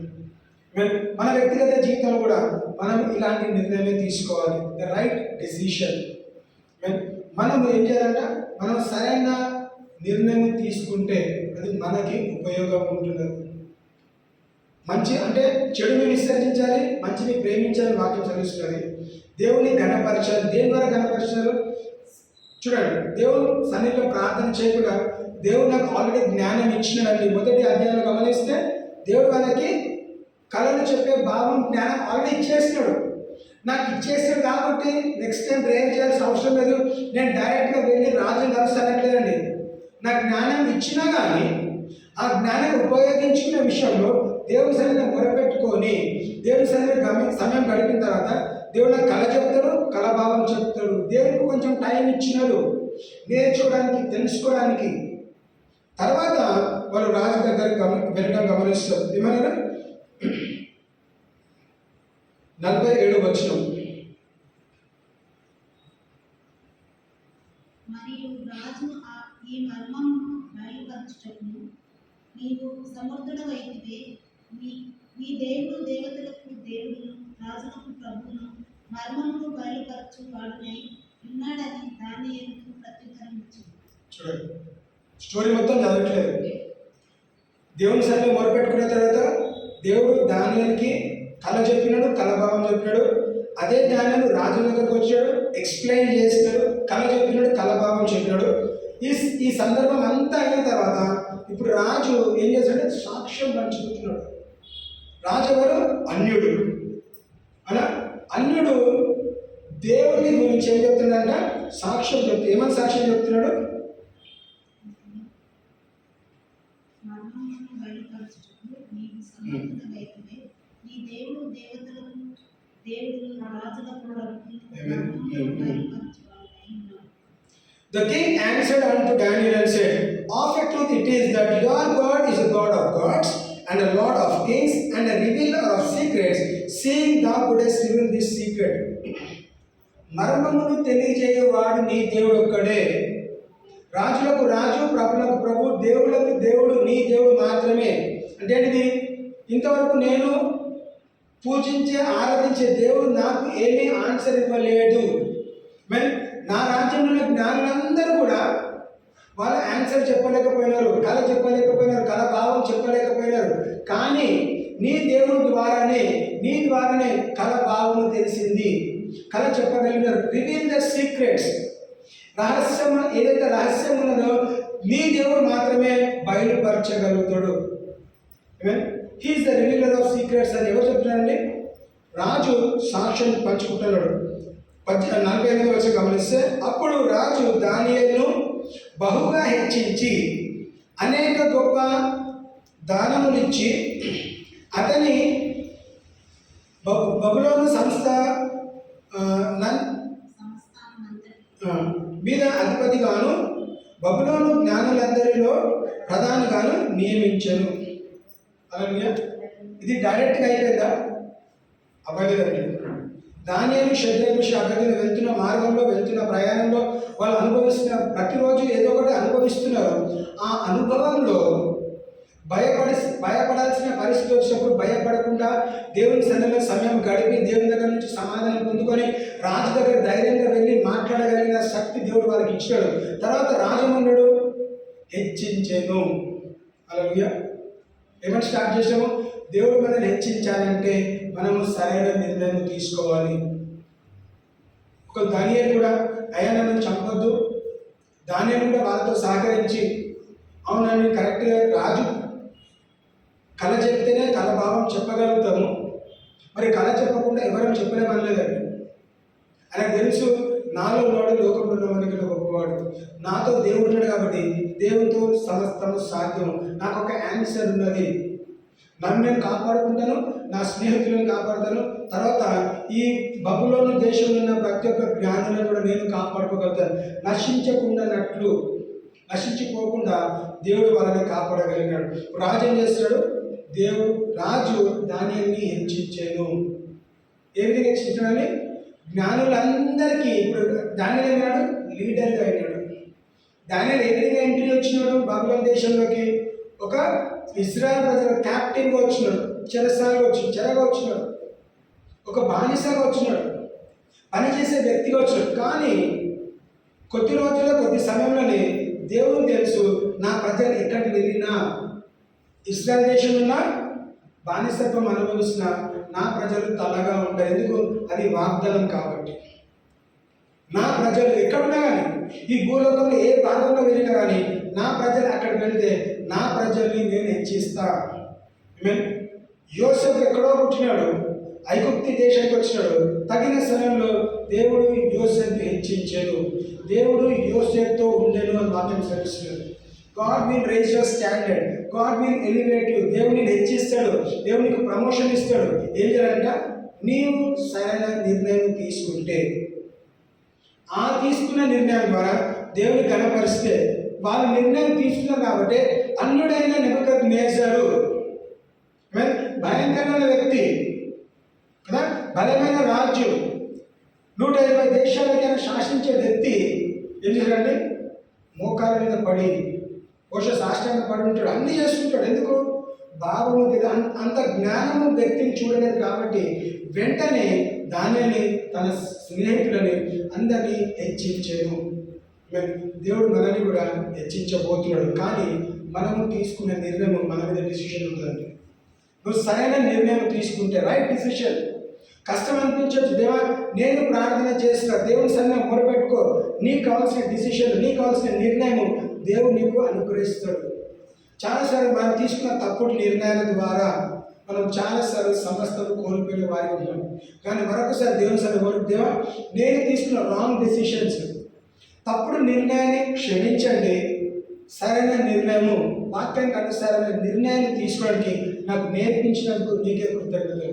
మన వ్యక్తిగత జీవితంలో కూడా మనం ఇలాంటి నిర్ణయమే తీసుకోవాలి. The right decision. మనం ఏం చేయాలంట? మనం సరైన నిర్ణయం తీసుకుంటే అది మనకి ఉపయోగం ఉంటున్నది. మంచి అంటే చెడుని విసర్జించాలి, మంచిని ప్రేమించాలని వాక్యం చదివిస్తున్నది. దేవుని ఘనపరచాలి. దేని ద్వారా ఘనపరచాలి? చూడండి, దేవుడు సన్నిధిలో ప్రార్థన చేయకుండా దేవుడు నాకు ఆల్రెడీ జ్ఞానం ఇచ్చినాడండి. మొదటి అధ్యాయంలో గమనిస్తే దేవుడు మనకి కళలు చెప్పే భావం జ్ఞానం ఆల్రెడీ ఇచ్చేసినాడు. నాకు ఇచ్చేసాడు కాబట్టి నెక్స్ట్ టైం ప్రేయర్ చేయాల్సిన అవసరం లేదు, నేను డైరెక్ట్గా వెళ్ళి రాజుని కలుస్తానట్లేదండి. నాకు జ్ఞానం ఇచ్చినా కానీ ఆ జ్ఞానం ఉపయోగించుకునే విషయంలో దేవుని సన్నిధిని మొరపెట్టుకొని దేవుని సన్నిధిని సమయం గడిపిన తర్వాత దేవుడు నాకు కళ చెప్తాడు, కళాభావం చెప్తాడు. దేవుడికి కొంచెం టైం ఇచ్చినాడు నేర్చుకోవడానికి, తెలుసుకోవడానికి. తర్వాత వాళ్ళు రాజు దగ్గర వెళ్ళడం గమనిస్తారు. ఏమన్నారు? 47 వచనం. మరియు రాజు ఈ మర్మమును బయలుపరచుటకును నీవు సమర్థుడవైతివే. నీ దేవుడు దేవతలకు దేవుడును రాజులకు ప్రభువును మర్మమును బయలుపరచు వాడునై ఉన్నాడని దానియేలుకు ప్రత్యుత్తరం ఇచ్చింది. చూడండి, స్టోరీ మొత్తం చదవట్లేదు. దేవుని సన్నిధిలో మొరపెట్టుకున్న తర్వాత దేవుడు దానియేలుకి కళ చెప్పినాడు, కళాభావం చెప్పినాడు. అదే దానియేలు రాజు దగ్గరకు వచ్చాడు, ఎక్స్ప్లెయిన్ చేసినాడు, కళ చెప్పినాడు, కళాభావం చెప్పినాడు. ఈ సందర్భం అంతా అయిన తర్వాత ఇప్పుడు రాజు ఏం చేశాడంటే సాక్ష్యం పంచుకుంటున్నాడు. రాజు ఎవరు? అన్యుడు. అలా అన్యుడు దేవుని గురించి ఏం చెప్తున్నాడంట? సాక్ష్యం చెప్తూ ఏమని సాక్ష్యం చెప్తున్నాడు? మర్మమును బయలుపరచుటకు నీవు సమర్థుడవైతివే. నీ దేవుడు దేవతలకు దేవుడును రాజులకు ప్రభువును బయలుపరచు వాడునై ఉన్నాడు. The king answered unto Daniel and said, Of a truth it is that your God is a God of gods and a Lord of kings and a revealer of secrets, seeing thou couldest reveal this secret. మర్మమును తెలియజేయవాడు నీ దేవుడు ఒక్కడే. రాజులకు రాజు, ప్రభులకు ప్రభు, దేవులకు దేవుడు నీ దేవుడు మాత్రమే. అంటే ఇది ఇంతవరకు నేను పూజించే ఆరాధించే దేవుడు నాకు ఏమీ ఆన్సర్ ఇవ్వలేదు. నా రాజ్యంలో జ్ఞానులందరూ కూడా వాళ్ళ ఆన్సర్ చెప్పలేకపోయినారు, కళ చెప్పలేకపోయినారు, కళ భావం చెప్పలేకపోయినారు. కానీ నీ దేవుడి ద్వారానే కళ భావము తెలిసింది, కళ చెప్పగలిగినారు. Reveal the secrets. రహస్యం ఏదైతే రహస్యం ఉన్నదో నీ దేవుడు మాత్రమే బయలుపరచగలుగుతాడు. He is the revealer of secrets అని ఎవరు చెప్తున్నారండి? రాజు సాక్ష్యం పంచుకుంటున్నాడు. 48వ వచనం గమనిస్తే, అప్పుడు రాజు దానియేలును బహుగా హెచ్చించి అనేక గొప్ప దానములిచ్చి అతని బబులోను మీద అధిపతిగాను బబులోను జ్ఞానులందరిలో ప్రధానిగాను నియమించను. అలాగే ఇది డైరెక్ట్గా అయిపోయిందా? అవ్వలేదండి. దానియేలు, షద్రకు, అబేద్నెగో వెళ్తున్న మార్గంలో, వెళ్తున్న ప్రయాణంలో వాళ్ళు అనుభవిస్తున్న ప్రతిరోజు ఏదో ఒకటి అనుభవిస్తున్నారు. ఆ అనుభవంలో భయపడాల్సిన పరిస్థితి వచ్చినప్పుడు భయపడకుండా దేవుని సన్నిధిలో సమయం గడిపి దేవుని దగ్గర నుంచి సమాధానం పొందుకొని రాజు దగ్గర ధైర్యంగా వెళ్ళి మాట్లాడగలిగిన శక్తి దేవుడు వారికి ఇచ్చాడు. తర్వాత రాజమన్నాడు హెచ్చించెను. హల్లెలూయా. ఏమని స్టార్ట్ చేసాము? దేవుడు మనల్ని హెచ్చించాలంటే మనము సరైన నిర్ణయం తీసుకోవాలి. ఒక దానియేలు కూడా అయ్యా నన్ను చంపొద్దు, దానియేలు కూడా వాళ్ళతో సహకరించి అవునండి కరెక్ట్గా రాజు కళ చెప్తేనే కళ భావం చెప్పగలుగుతాము, మరి కళ చెప్పకుండా ఎవరైనా చెప్పలేమనలేదండి. ఆయనకు తెలుసు నాలో ఉన్నాడు లోకంలో ఉన్నవాడికి గొప్పవాడు, నాతో దేవుడు ఉన్నాడు కాబట్టి దేవుడితో సమస్తము సాధ్యం, నాకు ఒక ఆన్సర్ ఉన్నది, నన్ను నేను కాపాడుకుంటాను, నా స్నేహితులను కాపాడుతాను, తర్వాత ఈ బబులోను దేశంలో ఉన్న ప్రతి ఒక్క జ్ఞానులను కూడా నేను కాపాడుకోగలుగుతాను. నశించిపోకుండా దేవుడు వాళ్ళని కాపాడగలిగినాడు. రాజు ఏం చేస్తాడు? రాజు దానిని హెచ్చించాను. ఏ విధంగా హెచ్చించాడని? జ్ఞానులందరికీ. ఇప్పుడు దానియేలు ఏమన్నాడు? లీడర్గా అయినాడు. దానియేలు ఏ విధంగా ఎంట్రీ వచ్చినాడు బబులోను దేశంలోకి? ఒక ఇశ్రాయేలు ప్రజల క్యాప్టెన్గా వచ్చినాడు, చెరగా వచ్చినాడు, ఒక బానిసగా వచ్చినాడు, పనిచేసే వ్యక్తిగా వచ్చినాడు. కానీ కొద్ది రోజుల్లో కొద్ది సమయంలోనే దేవుడు తెలుసు నా ప్రజలు ఎక్కడికి వెళ్ళినా, ఇశ్రాయేల్ దేశంలో ఉన్న బానిసత్వం అనుభవిస్తున్న నా ప్రజలు తలగా ఉంటారు. ఎందుకు? అది వాగ్దానం కాబట్టి. నా ప్రజలు ఎక్కడున్నా కానీ, ఈ భూలోకంలో ఏ భాగంలో వెళ్ళినా కానీ, నా ప్రజలు అక్కడికి వెళ్తే నా ప్రజల్ని నేను హెచ్చిస్తా. యోసేపు ఎక్కడో పుట్టినాడు, ఐగుప్తి దేశానికి వచ్చినాడు. తగిన సమయంలో దేవుడు యోసేపుని హెచ్చించాడు. దేవుడు యోసేపుతో ఉండేను అని వాక్యం సెలవిస్తున్నాడు. God will rise your standard, God will elevate you. దేవుడిని హెచ్చిస్తాడు, దేవునికి ప్రమోషన్ ఇస్తాడు. ఏం చేయాలంట? నీవు సరైన నిర్ణయం తీసుకుంటే, ఆ తీసుకున్న నిర్ణయం ద్వారా దేవుని కనపరిస్తే, వాళ్ళు నిర్ణయం తీసుకున్నారు కాబట్టి అన్యుడైన నెబుకద్నెజరు భయంకరమైన వ్యక్తి కదా, బలమైన రాజు, 120 దేశాలకైనా శాసించే వ్యక్తి ఏం చేశాడండి? మోకాల మీద పడి సాష్టాంగ పడి ఉంటాడు, అన్నీ చేస్తుంటాడు. ఎందుకు? భావము అంత జ్ఞానము వ్యక్తిని చూడలేదు కాబట్టి వెంటనే దానిని తన స్నేహితులని అందరినీ హెచ్చించాను. దేవుడు మనల్ని కూడా హెచ్చించబోతున్నాడు. కానీ మనము తీసుకునే నిర్ణయం మన మీద డిసిషన్ ఉంటుందండి. నువ్వు సరైన నిర్ణయం తీసుకుంటే, రైట్ డిసిషన్. కష్టం అనిపించవచ్చు, దేవా నేను ప్రార్థన చేస్తా, దేవుని సన్నిధిలో మొరపెట్టుకో, నీకు కావాల్సిన డిసిషన్, నీకు కావాల్సిన నిర్ణయం దేవుడు నీకు అనుగ్రహిస్తాడు. చాలాసార్లు మనం తీసుకున్న తప్పుడు నిర్ణయాల ద్వారా మనం చాలాసార్లు సమస్తను కోల్పోయే వారి ఉంటాం. కానీ మరొకసారి దేవుని సన్నిధిలో, దేవా నేను తీసుకున్న రాంగ్ డెసిషన్స్, తప్పుడు నిర్ణయాన్ని క్షమించండి, సరైన నిర్ణయము వాక్యానికి అనుసారమైన నిర్ణయాన్ని తీసుకోవడానికి నాకు నేర్పించినందుకు నీకే కృతజ్ఞతలు.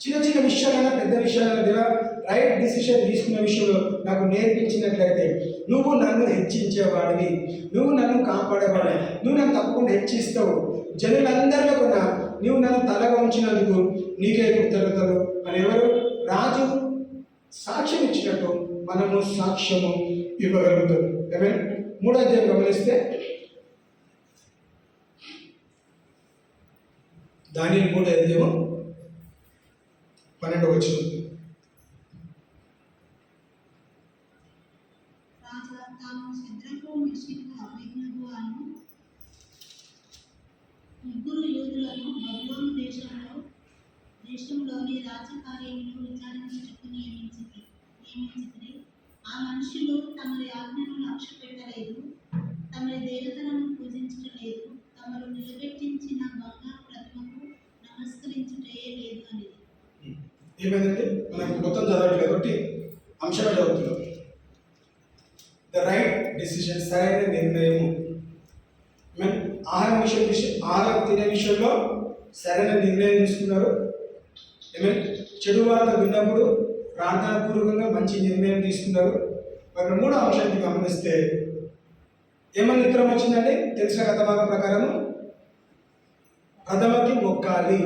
చిన్న చిన్న విషయాలైనా పెద్ద విషయాలైనా దేవా రైట్ డిసిషన్ తీసుకునే విషయంలో నాకు నేర్పించినట్లయితే నువ్వు నన్ను హెచ్చించేవాడివి, నువ్వు నన్ను కాపాడేవాడివి, నువ్వు నన్ను తప్పకుండా హెచ్చిస్తావు. జనులందరిలో కూడా నువ్వు నన్ను తలగా ఉంచినందుకు నీకే కృతజ్ఞతలు అని ఎవరు? రాజు సాక్ష్యం ఇచ్చినట్టు మనము సాక్ష్యము ఇవ్వగలుగుతాం. ఏమే 3వ అధ్యాయం గమనిస్తే దానియేలు 3వ అధ్యాయం 12వ వచనం. రాజా తాము శద్రకు, మెషకు, అబేద్నెగో అను ముగ్గురు యూదులను బబులోను దేశంలోని రాజకార్యములు విచారించుటకు నియమించిరి. ఆ మనుషులు తమరి ఆజ్ఞను లక్ష్యపెట్టలేదు, తమరి దేవతలను పూజించలేదు, తమరు నిలబెట్టించిన బంగారు ప్రతిమకు నమస్కరించుటయే లేదు అనేది. ఏమైందంటే మనం మొత్తం చదవట్లేదు కాబట్టి అంశాలు చదువుతున్నాం. ద రైట్ డిసిషన్, సరైన నిర్ణయం. ఆహారం తినే విషయంలో సరైన నిర్ణయం తీసుకున్నారు. చెడు వార్త విన్నప్పుడు ప్రార్థనాపూర్వకంగా మంచి నిర్ణయం తీసుకున్నారు. మరి 3వ అంశాన్ని గమనిస్తే ఏమని ఉత్తరం వచ్చిందంటే తెలిసిన కథ భాగం ప్రకారము ప్రథమకి మొక్కాలి.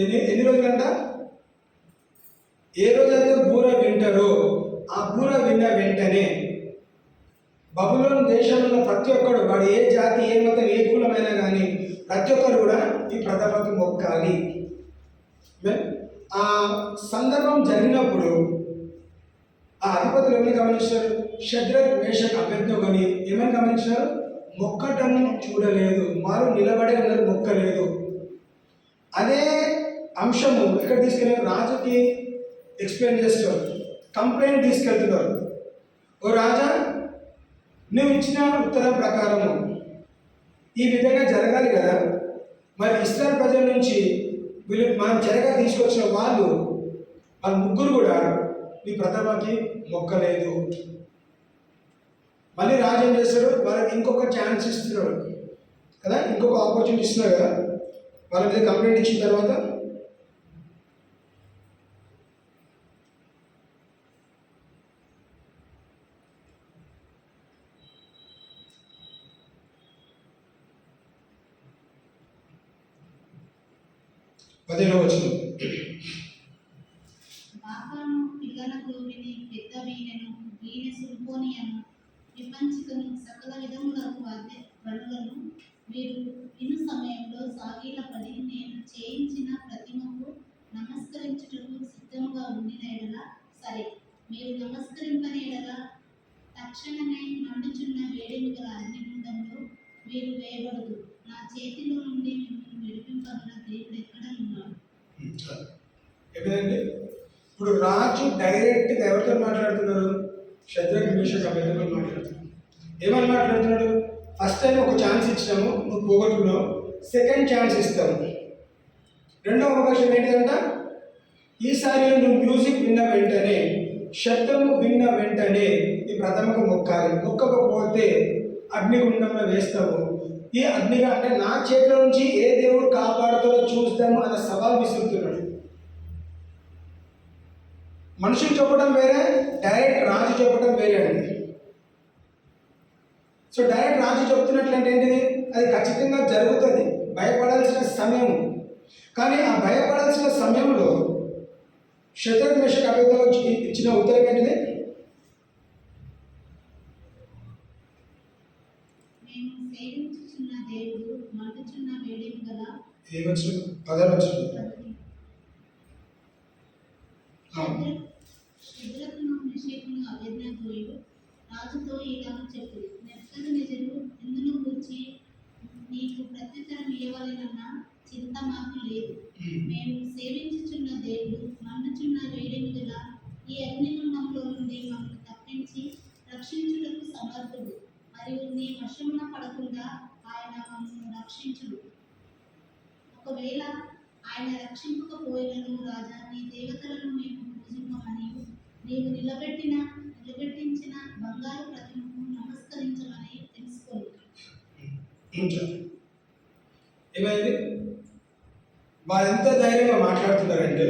ఎన్ని రోజులంట? ఏ రోజైతే బూర వింటారో ఆ బూర విన్న వెంటనే బబులోను దేశంలో ఉన్న ప్రతి ఒక్కడు, వాడు ఏ జాతి, ఏ మతం, ఏ కులమైనా కానీ ప్రతి ఒక్కరు కూడా ఈ ప్రథమకి మొక్కాలి. ఆ సందర్భం జరిగినప్పుడు ఆ అధిపతులు ఏమని గమనించారు? షద్రక్, మేషక్, అబేద్నెగోని ఏమని గమనించారు? మొక్కటము చూడలేదు, వారు నిలబడి అందరూ మొక్కలేదు. అదే అంశము ఎక్కడ తీసుకెళ్ళారు? రాజుకి ఎక్స్ప్లెయిన్ చేస్తారు, కంప్లైంట్ తీసుకెళ్తున్నారు. ఓ రాజా, నువ్వు ఇచ్చిన ఉత్తరం ప్రకారము ఈ విధంగా జరగాలి కదా, మరి ఇస్రాయల్ ప్రజల నుంచి వీళ్ళు మనం చెరగా తీసుకొచ్చిన వాళ్ళు ముగ్గురు కూడా నీ ప్రథమకి మొక్కలేదు. మళ్ళీ రాజు ఏం చేస్తాడు? వాళ్ళకి ఇంకొక ఛాన్స్ ఇస్తున్నాడు కదా, ఇంకొక ఆపర్చునిటీ ఇస్తున్నాడు కదా. వాళ్ళ మీద కంప్లైంట్ ఇచ్చిన తర్వాత పదిహేనవ వచనం. బాకాను, పిల్లల గోవిని, పెద్ద వీణెను, వీణె సుల్పోనియను, విపంచికను, సకల విధములకు వాద్య గనులను మీరు విను సమయంలో సాగిలపడి నేను చేయించిన ప్రతిమకు నమస్కరించుటకు సిద్ధముగా ఉండిన ఎడల సరే, మీరు నమస్కరింపని ఎడల తక్షణమే మండుచున్న వేడిమి గల అగ్నిగుండంలో మీరు వేయబడదు. నా చేతిలో నుండి మిమ్మల్ని విడిపింపగల దేవుడు ఎక్కడ ఉన్నాడు? ఏమైందండి? ఇప్పుడు రాజు డైరెక్ట్గా ఎవరితో మాట్లాడుతున్నారు? షద్రక్, మేషక్, అబేద్నెగోతో మాట్లాడుతున్నారు. ఏమని మాట్లాడుతున్నాడు? ఫస్ట్ టైం ఒక ఛాన్స్ ఇచ్చినాము, నువ్వు పోగొట్టుకున్నావు, సెకండ్ ఛాన్స్ ఇస్తాము. రెండవ అవకాశం ఏంటిదంట? ఈసారి నువ్వు మ్యూజిక్ విన్న వెంటనే, శబ్దము విన్న వెంటనే ఈ ప్రథమకు మొక్కాలి. మొక్కకపోతే అగ్నిగుండంలో వేస్తావు. ఈ అగ్నిగా అంటే నా చేతిలో నుంచి ఏ దేవుడు కాపాడుతాడో చూస్తాము అన్న సవాల్ విసురుతున్నాడు. మనుషులు చెప్పడం వేరే, డైరెక్ట్ రాజు చెప్పడం వేరే అండి. సో డైరెక్ట్ రాజు చెప్తున్నట్లంటే ఏంటిది? అది ఖచ్చితంగా జరుగుతుంది, భయపడాల్సిన సమయం. కానీ ఆ భయపడాల్సిన సమయంలో షద్రక్, మేషక్, అబేద్నెగో ఇచ్చిన ఉత్తరం ఏంటిది? నేను సేవించుచున్న దేవుడు మండుచున్న వేడిమి గల ఏమొచ్చు? 10వ వచనం. శద్రకును, మెషకును, అబేద్నెగోయు రాజుతో ఇలాగ చెప్పు, నెబుకద్నెజరు ఇందును గూర్చి నీకు ప్రత్యుత్తరం ఇవ్వవలెనన్న చింత మాకు లేదు. మేము సేవించుచున్న దేవుడు మండుచున్న వేడిమి గల ఈ అగ్నిగుండంలో నుండి మమ్మల్ని తప్పించి రక్షించుటకు సమర్థుడు, మరియు నీ వశమున పడకుండా ఆయన మమ్మల్ని రక్షించుడు. ఒకవేళ ఆయన రక్షింపకపోయినను రాజా, నీ దేవతలను మేము పూజింపమని నీవు నిలబెట్టించిన బంగారు ప్రతిమకు నమస్కరించమని తెలుసుకోండి. ఏమైంది? వాళ్ళు ఎంత ధైర్యంగా మాట్లాడుతున్నారంటే,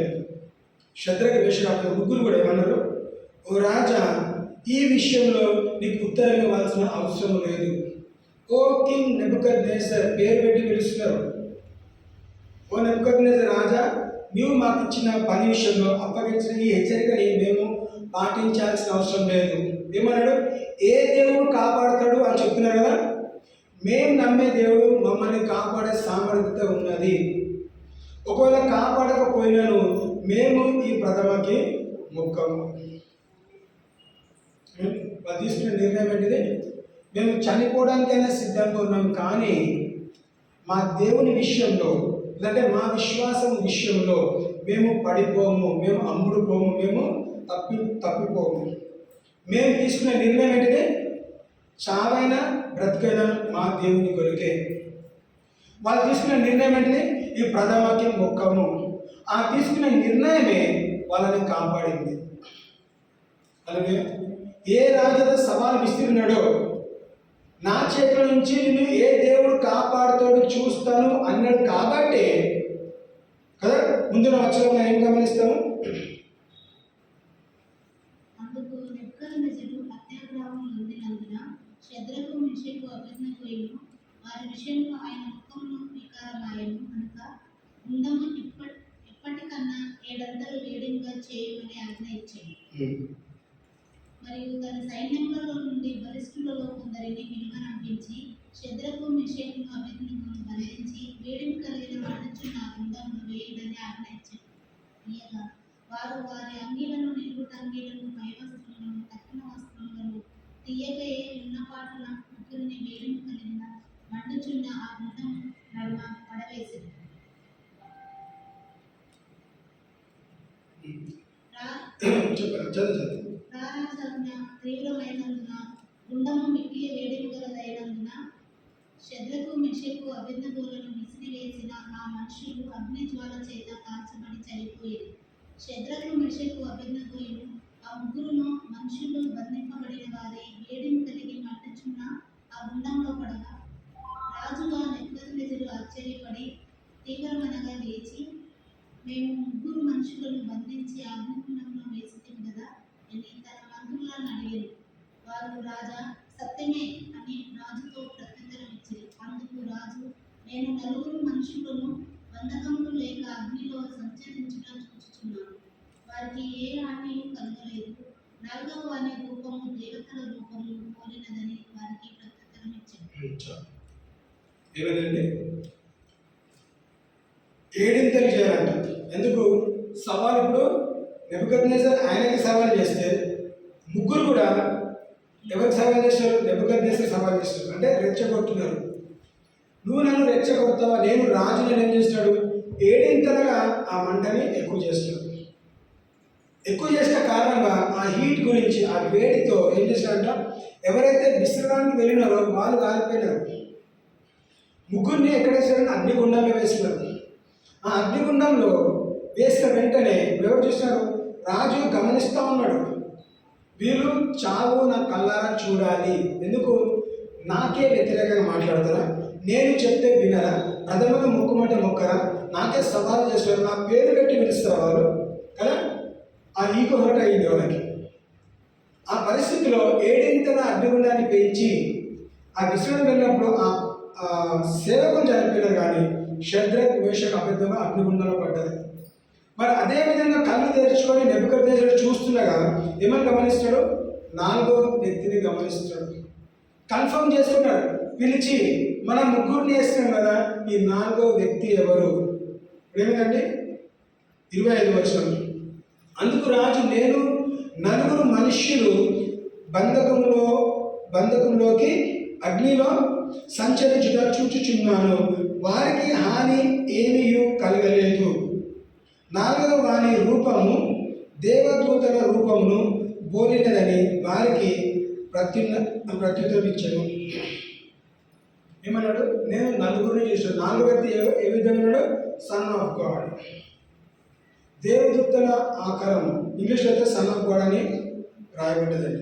షద్రక్, మేషక్, అబేద్నెగో ముగ్గురు కూడా ఏమన్నారు? ఓ రాజా, ఈ విషయంలో నీకు ఉత్తరం ఇవ్వాల్సిన అవసరం లేదు. ఓ కింగ్ నెబుకద్నెజర్, పేరు పెట్టి పిలుస్తున్నారు. ఓ నెబుకద్నెజర్ రాజా, నీవు మాకు ఇచ్చిన పని విషయంలో అప్పగించిన ఈ హెచ్చరికని మేము పాటించాల్సిన అవసరం లేదు. ఏమన్నాడు? ఏ దేవుడు కాపాడుతాడు అని చెప్తున్నారు కదా, మేము నమ్మే దేవుడు మమ్మల్ని కాపాడే సామర్థ్యత ఉన్నది. ఒకవేళ కాపాడకపోయినాను మేము ఈ ప్రథమకి మొక్కము. వాళ్ళు తీసుకునే నిర్ణయం ఏంటిది? మేము చనిపోవడానికైనా సిద్ధంగా ఉన్నాం, కానీ మా దేవుని విషయంలో, లేదంటే మా విశ్వాసం విషయంలో మేము పడిపోము, మేము అమ్ముడుపోము, మేము తప్పిపోము. మేము తీసుకునే నిర్ణయం ఏంటిది? చావైనా బ్రతుకైనా మా దేవుని కొరికే. వాళ్ళు తీసుకునే నిర్ణయం ఏంటిది? ఈ ప్రథమకి మొక్కము. ఆ తీసుకునే నిర్ణయమే వాళ్ళని కాపాడింది. అలాగే ఏ రాజుతో సవాల్ విసిరినాడో, నా చేతుల నుంచి నిన్ను ఏ దేవుడు కాపాడుతాడు చూస్తాను అన్నాడు. కాబట్టి కదా ముందున వచనంలో ఏం గమనిస్తాము? అందుకు నెబుకద్నెజరు అత్యాగ్రహం నొందినందున శద్రకు, మెషకు, అబేద్నెగోయును వారి విషయంలో ఆయన ముఖమును వికారమాయెను కనుక గుండము ఇప్పటికన్నా 7 అంతలు వేడిగా చేయమని ఆజ్ఞ ఇచ్చాడు. మరియు తన సైన్యములలో నుండి బలిష్ఠులలో కొందరిని పిలువనంపించి షద్రకు మెషకును అబేద్నెగోను బంధించి వేడిమి కలిగిన మండుచున్న గుండంలో వేయుడని ఆజ్ఞాపించగా వారు వారి అంగీలను నిలువుటంగీలను పై వస్త్రములను తక్కిన వస్త్రములను తీయకయే ఉన్నపాటున ముగ్గురిని వేడిమి కలిగిన మండుచున్న ఆ గుండం నడుమ పడవేసింది. ప్రారంభ తీవ్రమైనందున గుండము మిక్కిలి వేడిమి గలదైనందున షద్రకు మెషకు అబేద్నెగోలను విసిరివేసిన ఆ మనుషులు అగ్ని జ్వాల చేత కాల్చబడి చనిపోయారు. షద్రకు మెషకు అబేద్నెగోలు ఆ ముగ్గురును మనుషులు బంధింపబడిన వారి వేడిమి కలిగి మండుచున్న ఆ గుండంలో పడగా రాజుగా నెబుకద్నెజరు ఆశ్చర్యపడి తీవ్రమనగా లేచి, మేము ముగ్గురు మనుషులను బంధించి అగ్నిగుండంలో వేసితిమి కదా అని తన మంత్రులను అడిగారు. వారు రాజా సత్యమే అని రాజుతో ప్రత్యుత్తరం ఇచ్చారు. అందుకు రాజు, నేను నలుగురు మనుషులను బంధకములు లేక అగ్నిలో సంచరించుట చూచుచున్నాను. వారికి ఏ హాని కలగలేదు. నాలుగవ వాని రూపము దేవతల రూపము పోలినదని వారికి ప్రత్యుత్తరం ఇచ్చారు. ఏమైందండి? ఏడింతలు చేయాలంట. ఎందుకు సవాల్? ఇప్పుడు నెబుకద్నెజర్ ఆయనకి సవాల్ చేస్తే ముగ్గురు కూడా ఎవరికి సవాల్ చేస్తారు? నెబుకద్నెజర్ సవాల్ చేస్తారు. అంటే రెచ్చగొట్టున్నారు. నువ్వు నన్ను రెచ్చగొడతావా? నేను రాజు నేను ఏం చేస్తాడు? ఏడింతలుగా ఆ మంటని ఎక్కువ చేస్తాడు. ఎక్కువ చేసిన కారణంగా ఆ హీట్ గురించి ఆ వేడితో ఏం చేశాడంట? ఎవరైతే విశ్రాంతికి వెళ్ళినారో వాళ్ళు కాలిపోయినారు. ముగ్గురిని ఎక్కడ వేసారని అగ్నిగుండంలో వేసినారు. ఆ అగ్నిగుండంలో వేసిన వెంటనే ఎవరు చూసినారు? రాజు గమనిస్తూ ఉన్నాడు. వీళ్ళు చావు నా కళ్ళారా చూడాలి. ఎందుకు? నాకే వ్యతిరేకంగా మాట్లాడతారా? నేను చెప్తే వినరా? ప్రథమగా మొక్కుమంటే మొక్కరా? నాకే సవాలు చేస్తారు. నా పేరు పెట్టి పిలుస్తారు వాళ్ళు కదా. ఆ ఈగో హర్ట్ అయింది వాళ్ళకి. ఆ పరిస్థితిలో ఏడింతల అగ్నిగుండాన్ని పెంచి ఆ విశ్రాంతి వెళ్ళినప్పుడు ఆ సేవకులు చనిపోయినారు. కానీ షద్రకు మేషకు అబేద్నెగో అగ్నిగుండంలో పడ్డది. మరి అదే విధంగా కళ్ళు తెరుచుకొని నెబుకద్నెజరు చూస్తుండగా ఏమని గమనిస్తాడు? నాలుగో వ్యక్తిని గమనిస్తాడు. కన్ఫర్మ్ చేసుకున్నాడు. పిలిచి మనం ముగ్గురిని వేస్తున్నాం కదా, ఈ నాలుగో వ్యక్తి ఎవరు? ఏమిటండి 25 వచనం. అందుకు రాజు, నేను నలుగురు మనుష్యులు బంధకంలోకి అగ్నిలో సంచరించుట చూచుచున్నాను. వారికి హాని ఏమీ కలగలేదు. నాలుగవ వాని రూపము దేవదూతల రూపమును పోలినదని వారికి ప్రత్యుత్తరం ఇచ్చాను. ఏమన్నాడు? నేను నలుగురిని చూసాను. నాలుగో వ్యక్తి ఏ విధంగా ఉన్నాడు? Son of God. దేవదూతల ఆకారం. ఇంగ్లీష్లో అయితే సన్ ఆఫ్ గాడ్ అని రాయబడ్డదండి.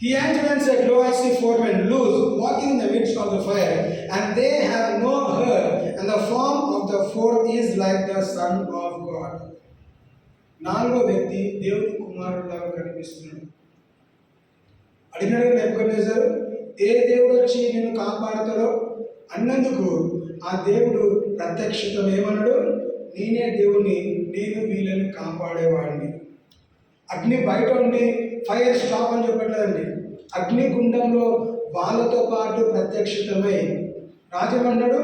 He answered and said, Lo, I see 4 men loose, walking in the midst of the fire, and they have no hair, and the form of the fourth is like the Son of God. నాలుగో వ్యక్తి దేవుని కుమారుడులాగా కనిపిస్తున్నాడు. అడిగినాడు నెబుకద్నెజరు, ఏ దేవుడు వచ్చి నేను కాపాడుతాడో అన్నందుకు ఆ దేవుడు ప్రత్యక్షతం ఏమన్నాడు? నేనే దేవుని, నేను వీళ్ళని కాపాడేవాడిని. అగ్ని బయట ఉండి ఫైర్ స్టాప్ అని చెప్పట్లేదండి. అగ్నిగుండంలో వాళ్ళతో పాటు ప్రత్యక్షితమై రాజమన్నాడు,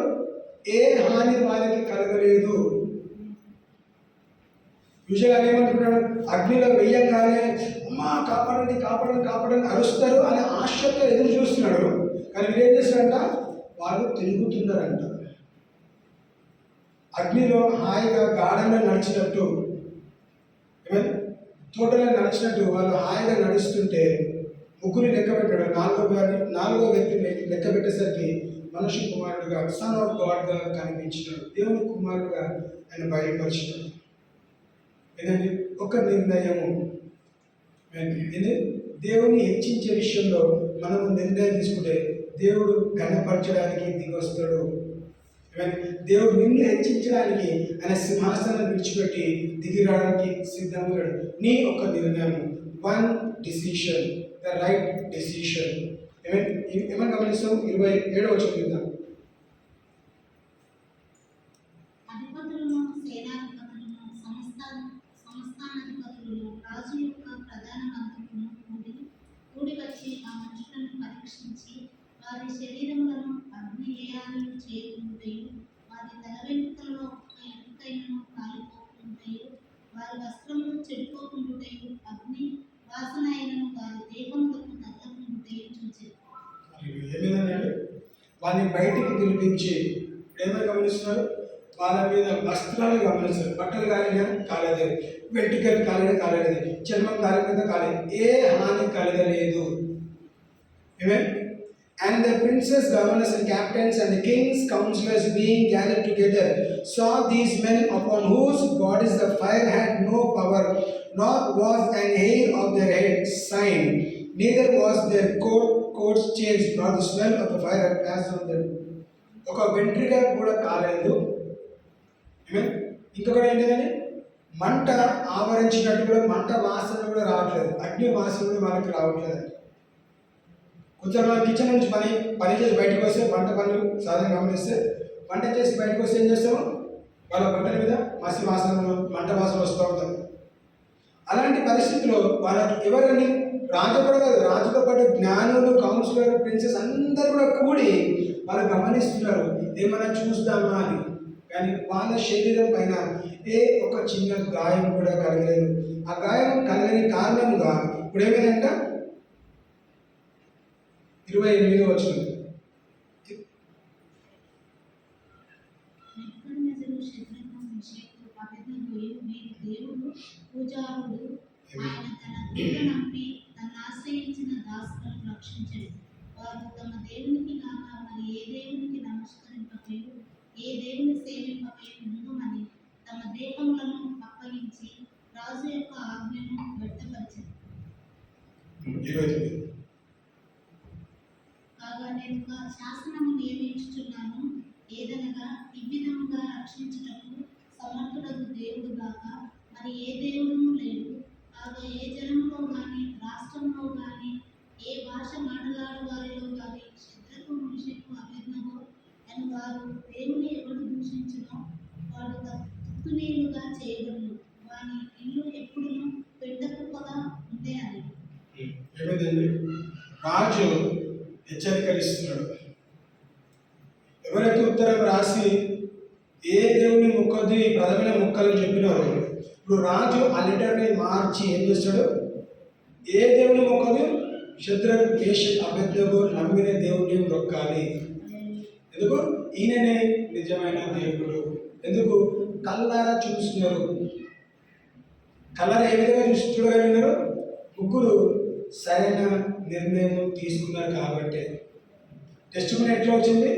ఏ హాని వారికి కలగలేదు. యూజువల్గా ఏమనుకున్నాడు? అగ్నిలో వెయ్యంగానే అమ్మా కాపాడండి కాపాడండి కాపాడండి అరుస్తారు అనే ఆశతో ఎదురు చూస్తున్నాడు. కానీ వీరేం చేస్తారంట? వాళ్ళు తిరుగుతున్నారంట. అగ్నిలో హాయిగా గాఢంగా నడిచినట్టు, తోటలో నడిచినట్టు వాళ్ళు హాయిగా నడుస్తుంటే ముగ్గురు లెక్క పెట్టాడు. నాలుగో వ్యక్తిని లెక్క పెట్టేసరికి మనుష్య కుమారుడుగా సన్ ఆఫ్ గాడ్గా కనిపించినాడు. దేవుని కుమారుడుగా ఆయన బయలుపరిచినాడు. ఏదండి? ఒక నిర్ణయము. ఇది దేవుని హెచ్చించే విషయంలో మనము నిర్ణయం తీసుకుంటే దేవుడు ఘనపరచడానికి దిగొస్తాడు. దేవుడు నిన్ను హెచ్చించడానికి ఆయన సింహాసనం విడిచిపెట్టి దిగి రావడానికి సిద్ధమయ్యాడు. నీ ఒక నిర్ణయం, one decision, the right decision. ఏమని గమనిస్తాం? 27వ వచనం చూద్దాం. అధిపతులను సేనాధిపతులను సమస్త దేవములకు దగ్గరకు ఉంటే చూచారు. ఏమిందండి, వాళ్ళని బయటికి పిలిపించి ఏమైనా గమనిస్తున్నారు, వాళ్ళ మీద వస్త్రాలు గమనిస్తారు. బట్టలు కాలినా కాలేదు, వెంట్రుకలు కాలినా కాలేదు, చర్మం కాలిన కాలేదు, ఏ హాని కలగలేదు. And the princes, governors, and captains, and the king's counselors being gathered together saw these men upon whose bodies the fire had no power, nor was an hair of their head sign, neither was their coats changed, nor the smell of the fire had passed on them. ఒక వెంట్రిక కూడా కాలేదు. ఇంకొకటి ఏంటంటే మంట ఆవరించినట్టు కూడా మంట వాసన కూడా రావట్లేదు, అగ్ని వాసన కూడా వాళ్ళకి రావట్లేదు. కొంచెం మన కిచెన్ నుంచి పని చేసి బయటకు వస్తే వంట పనులు సాధారణ గమనిస్తే వంట చేసి బయటకు వస్తే ఏం చేస్తాము, వాళ్ళ బట్టల మీద మసి వాసన మంట వాసన వస్తూ ఉంటుంది. అలాంటి పరిస్థితుల్లో వాళ్ళకి ఎవరని రాజు కూడా కాదు, రాజుతో పాటు జ్ఞానులు, కౌన్సిలర్, ప్రిన్సెస్ అందరూ కూడా కూడి వాళ్ళు గమనిస్తున్నారు ఏమైనా చూస్తామా అని. కానీ వాళ్ళ శరీరం పైన ఒక చిన్న గాయం కూడా కలగలేదు. ఆ గాయం కలగని కారణంగా ఇప్పుడు ఏమైందంట 28వ వచనం, దేవుడు పూజారుడు, ఆయన తన దేవుడు నంపి తను ఆశ్రయించిన దాసులను రక్షించడు. వారు తమ దేవునికి కాక మరి ఏ దేవునికి నమస్కరింపకయు ఏ దేవుని సేవింపకయు ముందుమని తమ దేహములను అప్పగించి రాజు యొక్క ఆజ్ఞను వ్యక్తపరిచారు. కాగా నేను ఒక శాసనము నియమించుచున్నాను, ఏదనగా ఇవ్విధముగా రక్షించుటకు సమర్థుడకు దేవుడు గాక మరి ఏ దేవుడును లేడు. కాగా ఏ జనములో గాని రాష్ట్రంలో గాని ఏ భాష మాట్లాడు వారిలో గాని శత్రుకు మనిషికు అభిజ్ఞము అని వారు దేవుని ఎవడు దూషించునో వాడు తుత్తునీలుగా చేయబడును, వాని ఇల్లు ఎప్పుడును పెండకుప్పగా ఉంటే అని. ఏమైందండి, రాజు హెచ్చరికలిస్తున్నాడు. ఎవరైతే ఉత్తరం రాసి ఏ దేవుని మొక్కది ప్రథమైన మొక్కలు చెప్పినారో ఇప్పుడు రాజు ఆ లెటర్ని మార్చి ఏం చేస్తాడు, ఏ దేవుని మొక్కదు, శత్రుఘ్న, మేషక్, అబేద్నెగో నమ్మిన దేవుడిని మొక్కాలి. ఎందుకు? ఈయననే నిజమైన దేవుడు. ఎందుకు? కళ్ళారా చూస్తున్నారు. కళ్ళారా ఏ విధంగా చూడగలిగినారు? ముగ్గురు సరైన నిర్ణయం తీసుకున్నారు కాబట్టి. టెస్టిమనీ ఎట్లా వచ్చింది?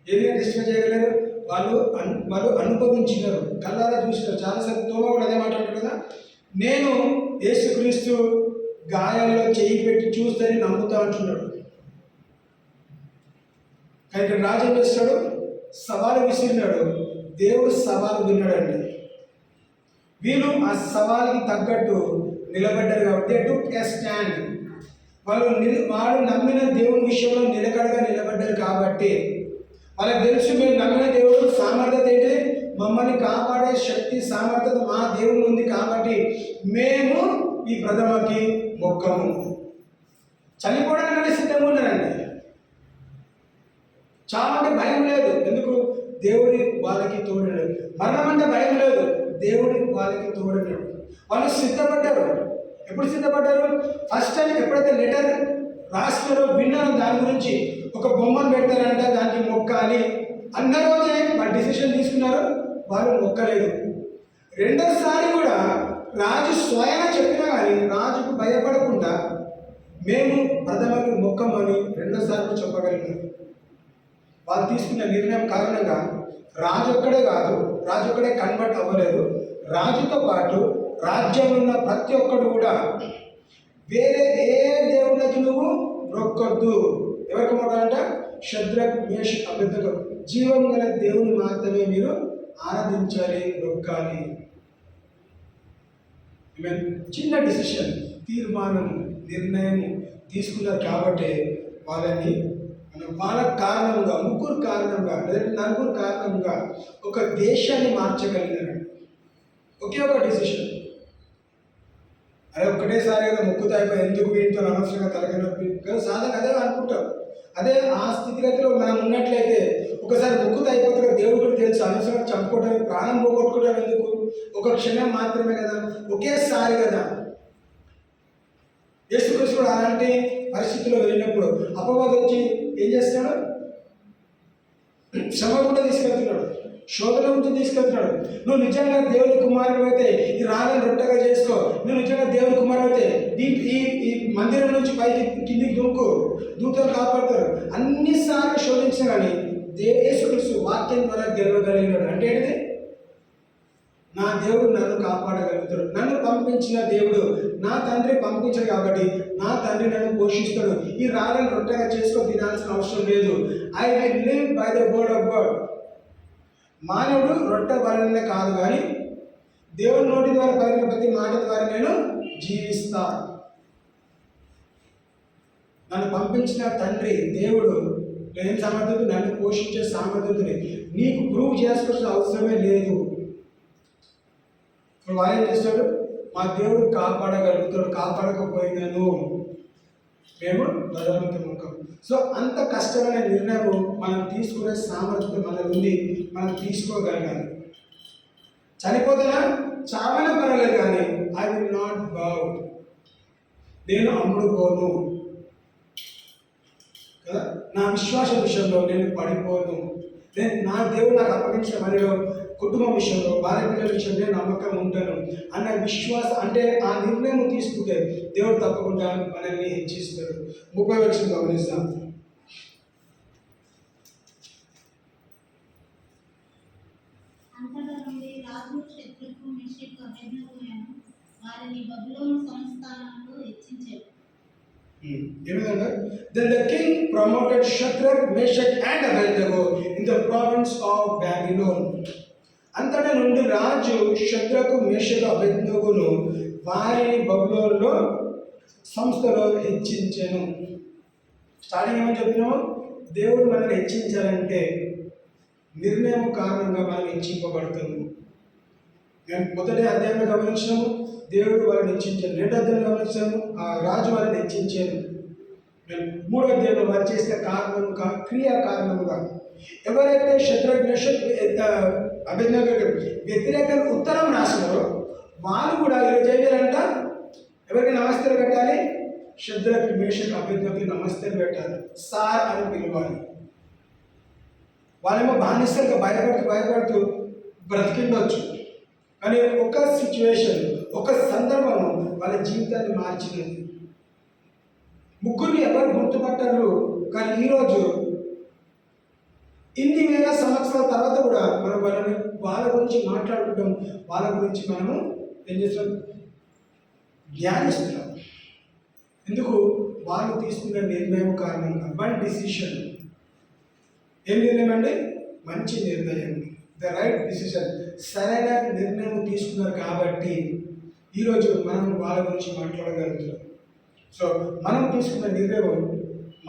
ఏదైనా టెస్టిమనీ చేయగలరు? వాళ్ళు అనుభవించినారు, కళ్ళారా చూసినారు. చాలాసార్లు తోమ కూడా అదే మాట్లాడారు కదా, నేను యేసుక్రీస్తు గాయాల్లో చేయి పెట్టి చూస్తే నమ్ముతా అంటున్నాడు. కానీ ఇక్కడ రాజు ఏం చేస్తాడు, సవాలు విసిరినాడు. దేవుడు సవాలు విన్నాడండి. వీళ్ళు ఆ సవాలుకి తగ్గట్టు నిలబడ్డారు కాబట్టి టు స్టాండ్. వాడు నమ్మిన దేవుని విషయంలో నిలకడగా నిలబడ్డారు కాబట్టి వాళ్ళకి తెలుసు మేము నమ్మిన దేవుడు సామర్థ్యత ఏంటి, మమ్మల్ని కాపాడే శక్తి సామర్థ్యత మా దేవుడు ఉంది కాబట్టి మేము ఈ ప్రథమకి మొక్కము. చనిపోవడానికి సిద్ధంగా ఉన్నారండి. చావంటే భయం లేదు. ఎందుకు? దేవుడి వాళ్ళకి తోడన్నాడు. మరణం అంటే భయం లేదు, దేవుడి వాళ్ళకి తోడన్నాడు. వాళ్ళు సిద్ధపడ్డారు. ఎప్పుడు సిద్ధపడ్డారు? ఫస్ట్ టైం ఎప్పుడైతే లెటర్ రాసినారో విన్నారో దాని గురించి ఒక బొమ్మను పెడతారంట, దానికి మొక్కాలి అన్న రోజే వాళ్ళు డిసిషన్ తీసుకున్నారు, వాళ్ళు మొక్కలేదు. రెండోసారి కూడా రాజు స్వయంగా చెప్పినా కానీ రాజుకు భయపడకుండా మేము ప్రథమకి మొక్కమని రెండోసారి చెప్పగలిగినారు. వాళ్ళు తీసుకున్న నిర్ణయం కారణంగా రాజు ఒక్కడే కన్వర్ట్ అవ్వలేదు. రాజుతో పాటు రాజ్యంలో ఉన్న ప్రతి ఒక్కడు కూడా వేరే ఏ దేవుళ్ళకి నువ్వు మొక్కొద్దు. ఎవరికి మొక్కాలంట? శద్రక్, మేషక్, అబేద్నెగో జీవం గల దేవుని మాత్రమే మీరు ఆరాధించాలి, మొక్కాలి. చిన్న డిసిషన్, తీర్మానం, నిర్ణయం తీసుకున్నారు కాబట్టి వాళ్ళని వాళ్ళ కారణంగా, ముగ్గురు కారణంగా లేదా నలుగురు కారణంగా ఒక దేశాన్ని మార్చగలిగినారు. ఒకే ఒక డిసిషన్. అరే ఒక్కటేసారి కదా మొక్కుతా అయిపోయి ఎందుకు వీటితో అనవసరంగా తలకనొప్పి కదా, సాధారణ అదే అనుకుంటాం. అదే ఆ స్థితిగతిలో మనం ఉన్నట్లయితే ఒకసారి మొక్కుతా అయిపోతుంది. దేవుడికి తెలుసు అనవసరంగా చంపుకోవడానికి, ప్రాణం పోగొట్టుకోవడం ఎందుకు, ఒక క్షణం మాత్రమే కదా, ఒకేసారి కదా. యేసుక్రీస్తు అలాంటి పరిస్థితిలో వెళ్ళినప్పుడు అపవాదం వచ్చి ఏం చేస్తాడు? శ్రమ కూడా తీసుకెళ్తున్నాడు, శోధన నుంచి తీసుకెళ్తున్నాడు. నువ్వు నిజంగా దేవుని కుమారుడు అయితే ఈ రాళ్ళని రొట్టెగా చేసుకో, నువ్వు నిజంగా దేవుని కుమారుడు అయితే ఈ మందిరం నుంచి పైకి కిందికి దూతలు కాపాడుతారు. అన్నిసార్లు శోధించిన కానీ యేసుక్రీస్తు వాక్యం ద్వారా గెలవగలిగినాడు. అంటే ఏంటిది? నా దేవుడు నన్ను కాపాడగలుగుతాడు, నన్ను పంపించిన దేవుడు నా తండ్రి పంపించాడు కాబట్టి నా తండ్రి నన్ను పోషిస్తాడు. ఈ రాళ్ళని రొట్టెగా చేసుకొని తినాల్సిన అవసరం లేదు. I will live by the word of God. మానవుడు రొట్టె వలనే కాదు కానీ దేవుని నోటి ద్వారా పలికిన ప్రతి మాట ద్వారా నేను జీవిస్తా. నన్ను పంపించిన తండ్రి దేవుడు నేను సమర్థత, నన్ను పోషించే సామర్థ్యతని నీకు ప్రూవ్ చేసుకోవాల్సిన అవసరమే లేదు. ఇప్పుడు వారు ఏం చేస్తాడు? మా దేవుడు కాపాడగలుగుతాడు, కాపాడకపోయినాను మేము బలవంత ముఖం. సో అంత కష్టమైన నిర్ణయం మనం తీసుకునే సామర్థ్యం మనలో ఉంది, మనం తీసుకోగలగాలి. చనిపోతున్నా చాలా పర్వాలేదు కానీ ఐ విల్ నాట్ బౌ, నేను అమ్ముడుపోను కదా. నా విశ్వాస విషయంలో నేను పడిపోను. నేను నా దేవుడు నాకు అప్పగించిన మరియు కుటుంబం విషయంలో, భార్య పిల్లల విషయంలో నేను నమ్మకం ఉంటాను అన్న విశ్వాసం, అంటే ఆ నిర్ణయం తీసుకుంటే దేవుడు తప్పకుండా మనల్ని హెచ్చిస్తాడు. 30వ వచనం గమనిస్తాం. అంతటా నుండి రాజు శత్రుకు మెషకు అబేద్నెగోను వారిని బబులోను సంస్థానంలో హెచ్చించాడు. ఏమిటంటే then the king promoted Shadrach, Meshach and Abednego in the province of Babylon. అంతటా నుండి రాజు షద్రకు, మేషకు, అబేద్నెగోను వారిని బబులోనులో సంస్థలో హెచ్చించెను. స్టార్టింగ్ ఏమని చెప్పినాము? దేవుడు మనల్ని హెచ్చించాలంటే నిర్ణయం కారణంగా మనం హెచ్చింపబడుతున్నాము. మేము మొదటి అధ్యాయంలో గమనించినాము, దేవుడు వారిని హెచ్చించాను. రెండో అధ్యాయంలో గమనించాము, ఆ రాజు వారిని హెచ్చించాను. మూడో అధ్యాయంలో వారు చేసిన కారణముగా, క్రియా కారణముగా ఎవరైతే శత్రుఘ్న, మేషక్, అబేద్నెగోకు వ్యతిరేకంగా ఉత్తరం రాసినారో వాళ్ళు కూడా ఈరోజు ఏం చేయాలంట? ఎవరికి నమస్తే పెట్టాలి? శత్రుఘ్న, మేషక్, అబేద్నెగోకి నమస్తే పెట్టాలి, సార్ అని పిలవాలి. వాళ్ళేమో బానిసలుగా భయపడుతూ బ్రతికిండొచ్చు, కానీ ఒక సిచ్యువేషన్, ఒక సందర్భం వాళ్ళ జీవితాన్ని మార్చినది. ముగ్గురిని ఎవరు గుర్తుపట్టారు, కానీ ఈరోజు ఇన్ని వేల సంవత్సరాల తర్వాత కూడా మనం వాళ్ళ గురించి మాట్లాడుకుంటాం, వాళ్ళ గురించి మనము ఏం చేస్తాం? ధ్యానిస్తున్నాం. ఎందుకు? వాళ్ళు తీసుకున్న నిర్ణయం కారణంగా. One decision. ఏం నిర్ణయం అండి? మంచి నిర్ణయం, ద రైట్ డిసిషన్. సరైన నిర్ణయం తీసుకున్నారు కాబట్టి ఈరోజు మనం వాళ్ళ గురించి మాట్లాడగలుగుతున్నాం. సో మనం తీసుకున్న నిర్ణయం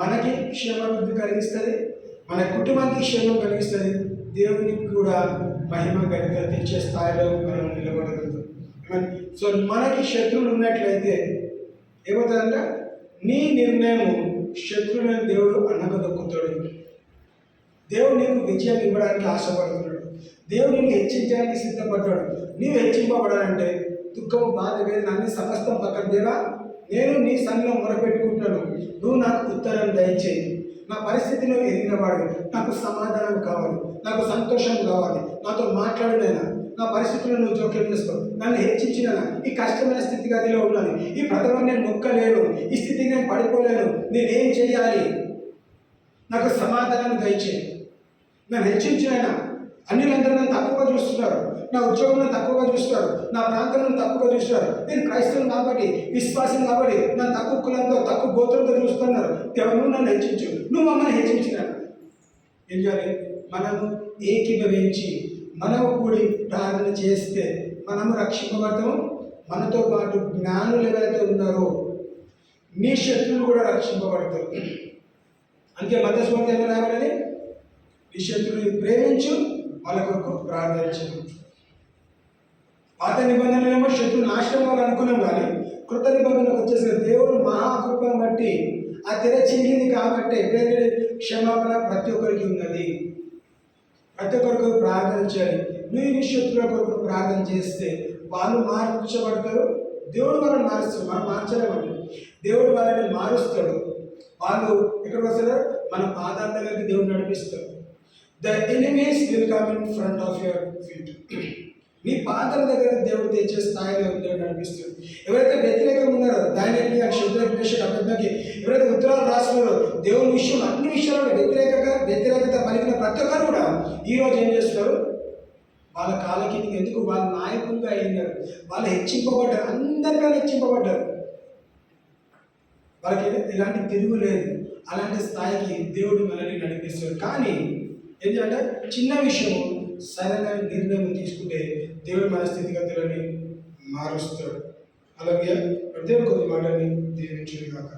మనకి క్షేమాభివృద్ధి కలిగిస్తుంది, మన కుటుంబానికి క్షేమం కలిగిస్తుంది, దేవునికి కూడా మహిమ కలిగి తెచ్చే స్థాయిలో మనం నిలబడగలుగుతాం. సో మనకి శత్రువులు ఉన్నట్లయితే ఏమవుతుందంటే నీ నిర్ణయం శత్రువులను దేవుడు అన్నగదొక్కుతాడు. దేవుడు నీకు విజయం ఇవ్వడానికి ఆశపడుతున్నాడు, దేవుడు నిన్ను హెచ్చించడానికి సిద్ధపడ్డాడు. నీవు హెచ్చింపబడాలంటే దుఃఖము, బాధ, వేదన అన్ని సమస్తం పక్కన దేవా నేను నీ సన్నిధిలో మొరపెట్టుకుంటున్నాను, నువ్వు నాకు ఉత్తరం దయచేయి. నా పరిస్థితిని ఎరిగినవాడు, నాకు సమాధానం కావాలి, నాకు సంతోషం కావాలి, నాతో మాట్లాడలేనా, నా పరిస్థితులను నువ్వు జోక్యం చేసుకో, నన్ను హెచ్చించిన ఈ కష్టమైన స్థితిగతిలో ఉన్నాను, ఈ ప్రథమం నేను మొక్కలేను, ఈ స్థితికి నేను పడిపోలేను, నేనేం చేయాలి, నాకు సమాధానం దయచేయి. నన్ను హెచ్చించిన అన్యులందరూ నన్ను తక్కువగా చూస్తున్నారు, నా ఉద్యోగం నన్ను తక్కువగా చూస్తున్నారు, నా ప్రాంతం నన్ను తక్కువగా చూస్తున్నారు, నేను క్రైస్తవుని కాబట్టి, విశ్వాసం కాబట్టి నన్ను తక్కువ కులంతో, తక్కువ గోత్రంతో చూస్తున్నారు. ఎవరు నన్ను హెచ్చించు, నువ్వు మమ్మల్ని హెచ్చించిన. ఏం చేయాలి? మనము ఏకీభవించి మనము కూడి ప్రార్థన చేస్తే మనము రక్షింపబడతాము. మనతో పాటు జ్ఞానులు ఎవరైతే ఉన్నారో నీ శత్రువులు కూడా రక్షింపబడతారు. అందుకే మధ్యస్వామి ఏమో రావాలని, నీ శత్రువుని ప్రేమించు, వాళ్ళ కొరకు ప్రార్థించు. పాత నిబంధనలేమో శత్రువు నాశనం వాళ్ళు అనుకున్నాం, కానీ కృత నిబంధనలకు వచ్చేసరికి దేవుడు మహాకృపను బట్టి ఆ తెర చింగింది కాబట్టి క్షమాపణ ప్రతి ఒక్కరికి ఉన్నది. ప్రతి ఒక్కరికి ప్రార్థన చేయాలి. నువ్వు నీ శత్రువుల కొరకు ప్రార్థన చేస్తే వాళ్ళు మార్చబడతారు, దేవుడు మనం మారుస్తాడు, మనం మార్చలేమండి. దేవుడు వాళ్ళని మారుస్తాడు. వాళ్ళు ఎక్కడికి వస్తారు? మన పాదాల దగ్గరికి దేవుడు నడిపిస్తాడు. The enemies will come in front of your feet. నీ పాదాల దగ్గర దేవుడు తెచ్చే స్థాయిలో దేవుడు నడిపిస్తాడు. ఎవరైతే వ్యతిరేకంగా ఉన్నారో దానిని శుద్రకి అబద్ధకి, ఎవరైతే ఉత్తరాలు రాస్తున్నారో దేవుని విషయంలో అన్ని విషయాల్లో వ్యతిరేకత పలికిన ప్రతి ఒక్కరు కూడా ఈరోజు ఏం చేస్తున్నారు? వాళ్ళ కాళ్ళ కిందకి ఎందుకు? వాళ్ళ నాయకులుగా అయినారు, వాళ్ళు హెచ్చింపబడ్డారు, అందరికీ హెచ్చింపబడ్డారు. వాళ్ళకి ఎలాంటి తిరుగు లేదు. అలాంటి స్థాయికి దేవుడు మనల్ని నడిపిస్తాడు. కానీ ఏంటంటే చిన్న విషయం సరైన నిర్ణయం తీసుకుంటే దేవుడు మన స్థితిగతులని మారుస్తాడు. అలాగే దేవుడు కొన్ని మాటని దీవించును గాక.